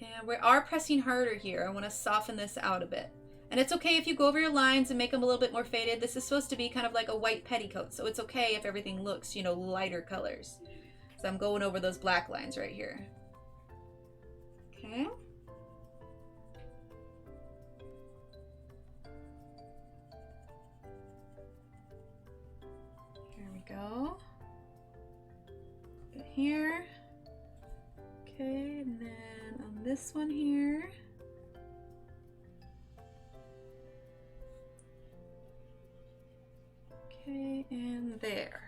And we are pressing harder here. I want to soften this out a bit. And it's okay if you go over your lines and make them a little bit more faded. This is supposed to be kind of like a white petticoat, so it's okay if everything looks, you know, lighter colors. So I'm going over those black lines right here. Okay. go. Get here. Okay, and then on this one here. Okay, and there.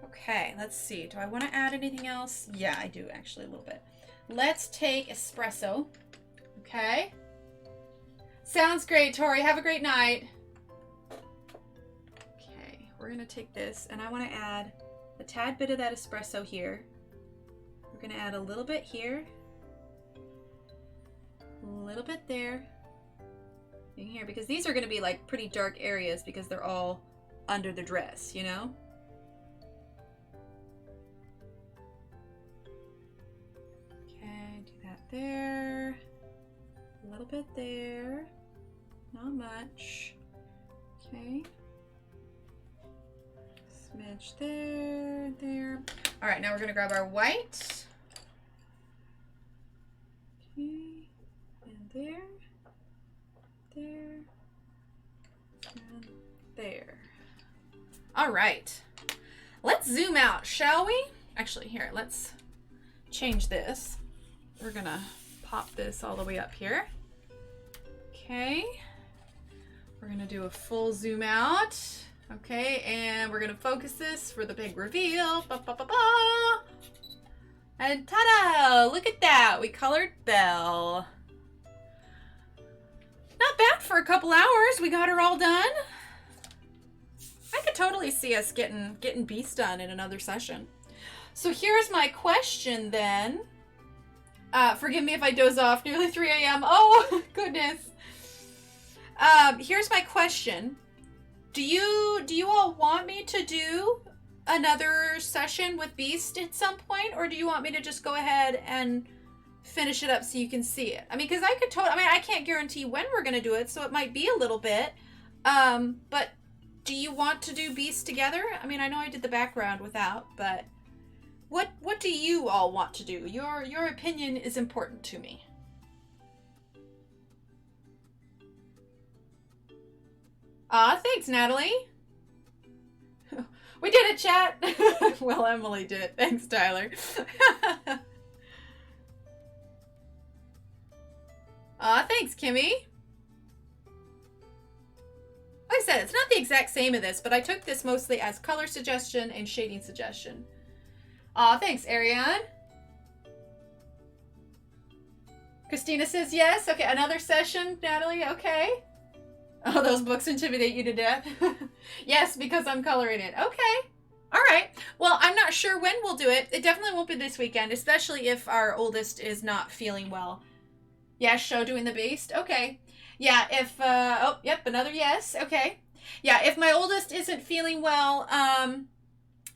Okay, let's see. Do I want to add anything else? Yeah, I do actually a little bit. Let's take espresso. Okay. Sounds great, Tori. Have a great night. Okay, we're going to take this and I want to add a tad bit of that espresso here. We're going to add a little bit here. A little bit there. In here, because these are going to be like pretty dark areas because they're all under the dress, you know? Okay, do that there. A little bit there. Not much. Okay. Smidge there, there. All right, now we're going to grab our white. Okay, and there. There and there. All right, let's zoom out, shall we? Actually, here, let's change this. We're gonna pop this all the way up here. Okay, we're gonna do a full zoom out. Okay, and we're gonna focus this for the big reveal. Ba, ba, ba, ba. And ta-da! Look at that, we colored Belle. Not bad for a couple hours. We got her all done. I could totally see us getting Beast done in another session. So here's my question then. Forgive me if I doze off. Nearly 3 a.m. Oh, goodness. Here's my question. Do you all want me to do another session with Beast at some point? Or do you want me to just go ahead and finish it up so you can see it? I mean, because I could totally, I mean, I can't guarantee when we're going to do it, so it might be a little bit. But do you want to do Beast together? I mean, I know I did the background without, but what do you all want to do? Your opinion is important to me. Thanks, Natalie. We did it, chat. Well, Emily did it. Thanks, Tyler. Thanks, Kimmy. Like I said, it's not the exact same of this, but I took this mostly as color suggestion and shading suggestion. Thanks, Ariane. Christina says yes. Okay, another session, Natalie. Okay. Oh, those books intimidate you to death. Yes, because I'm coloring it. Okay. All right. Well, I'm not sure when we'll do it. It definitely won't be this weekend, especially if our oldest is not feeling well. Yeah, show doing the Beast. Okay. Yeah, if, oh, yep, another yes. Okay. Yeah, if my oldest isn't feeling well,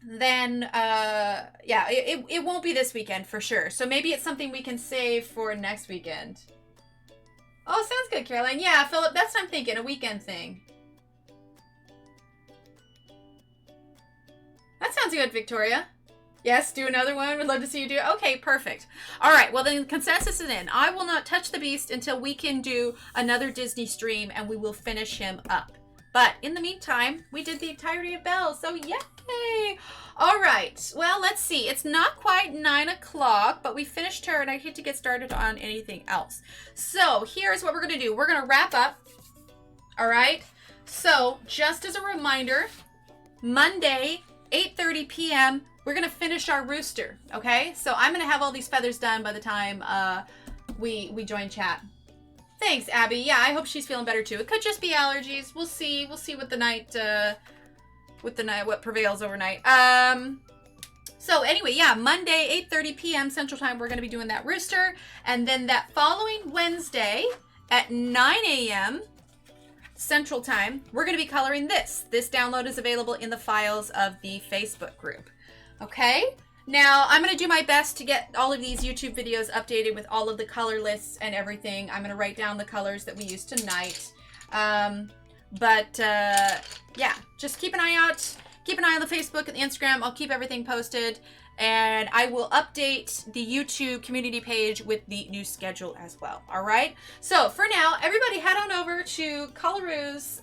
then, yeah, it won't be this weekend for sure. So maybe it's something we can save for next weekend. Oh, sounds good, Caroline. Yeah, Philip, that's what I'm thinking, a weekend thing. That sounds good, Victoria. Yes, do another one. Would love to see you do it. Okay, perfect. All right, well then consensus is in. I will not touch the Beast until we can do another Disney stream and we will finish him up. But in the meantime, we did the entirety of Belle, so yay! All right, well, let's see. It's not quite 9 o'clock, but we finished her and I hate to get started on anything else. So here's what we're gonna do. We're gonna wrap up, all right? So just as a reminder, Monday, 8:30 p.m., we're gonna finish our rooster, okay? So I'm gonna have all these feathers done by the time we join chat. Thanks, Abby. Yeah, I hope she's feeling better too. It could just be allergies. We'll see. We'll see what the night, what prevails overnight. So anyway, yeah, Monday, 8:30 p.m. Central Time, we're gonna be doing that rooster, and then that following Wednesday at 9 a.m. Central Time, we're gonna be coloring this. This download is available in the files of the Facebook group. Okay? Now, I'm going to do my best to get all of these YouTube videos updated with all of the color lists and everything. I'm going to write down the colors that we used tonight. Yeah, just keep an eye out. Keep an eye on the Facebook and the Instagram. I'll keep everything posted. and I will update the YouTube community page with the new schedule as well. All right. So for now, everybody head on over to Coloru's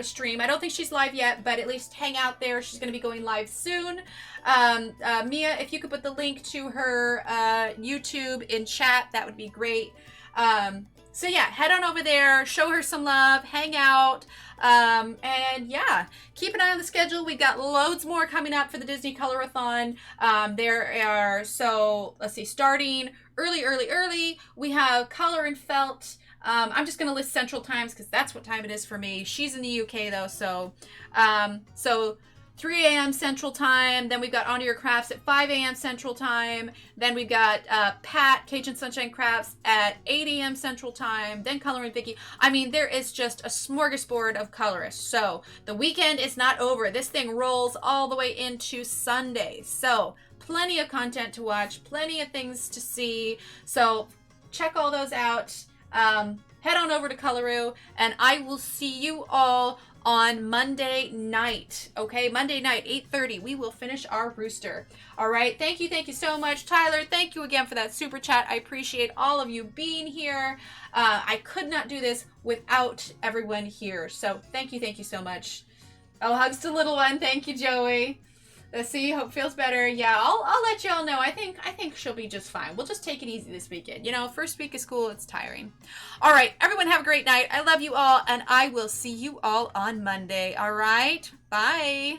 stream. I don't think she's live yet, but at least hang out there. She's going to be going live soon. Mia, if you could put the link to her YouTube in chat, that would be great. So yeah, head on over there, show her some love, hang out, and yeah, keep an eye on the schedule. We've got loads more coming up for the Disney Colorathon. There are, so let's see, starting early, we have Color and Felt. I'm just going to list Central Times because that's what time it is for me. She's in the UK though, so 3 a.m. Central Time. Then we've got On Your Crafts at 5 a.m. Central Time. Then we've got Pat, Cajun Sunshine Crafts at 8 a.m. Central Time. Then Color and Vicky. I mean, there is just a smorgasbord of colorists. So the weekend is not over. This thing rolls all the way into Sunday. So plenty of content to watch, plenty of things to see. So check all those out. Head on over to Coloru, and I will see you all on Monday night. Okay, Monday night, 8:30, we will finish our rooster. All right, thank you so much. Tyler, thank you again for that super chat. I appreciate all of you being here. I could not do this without everyone here, so thank you so much. Oh, hugs to little one. Thank you, Joey. Let's see, hope feels better. Yeah, I'll let y'all know. I think she'll be just fine. We'll just take it easy this weekend. You know, first week of school, it's tiring. All right, everyone have a great night. I love you all, and I will see you all on Monday. All right, bye.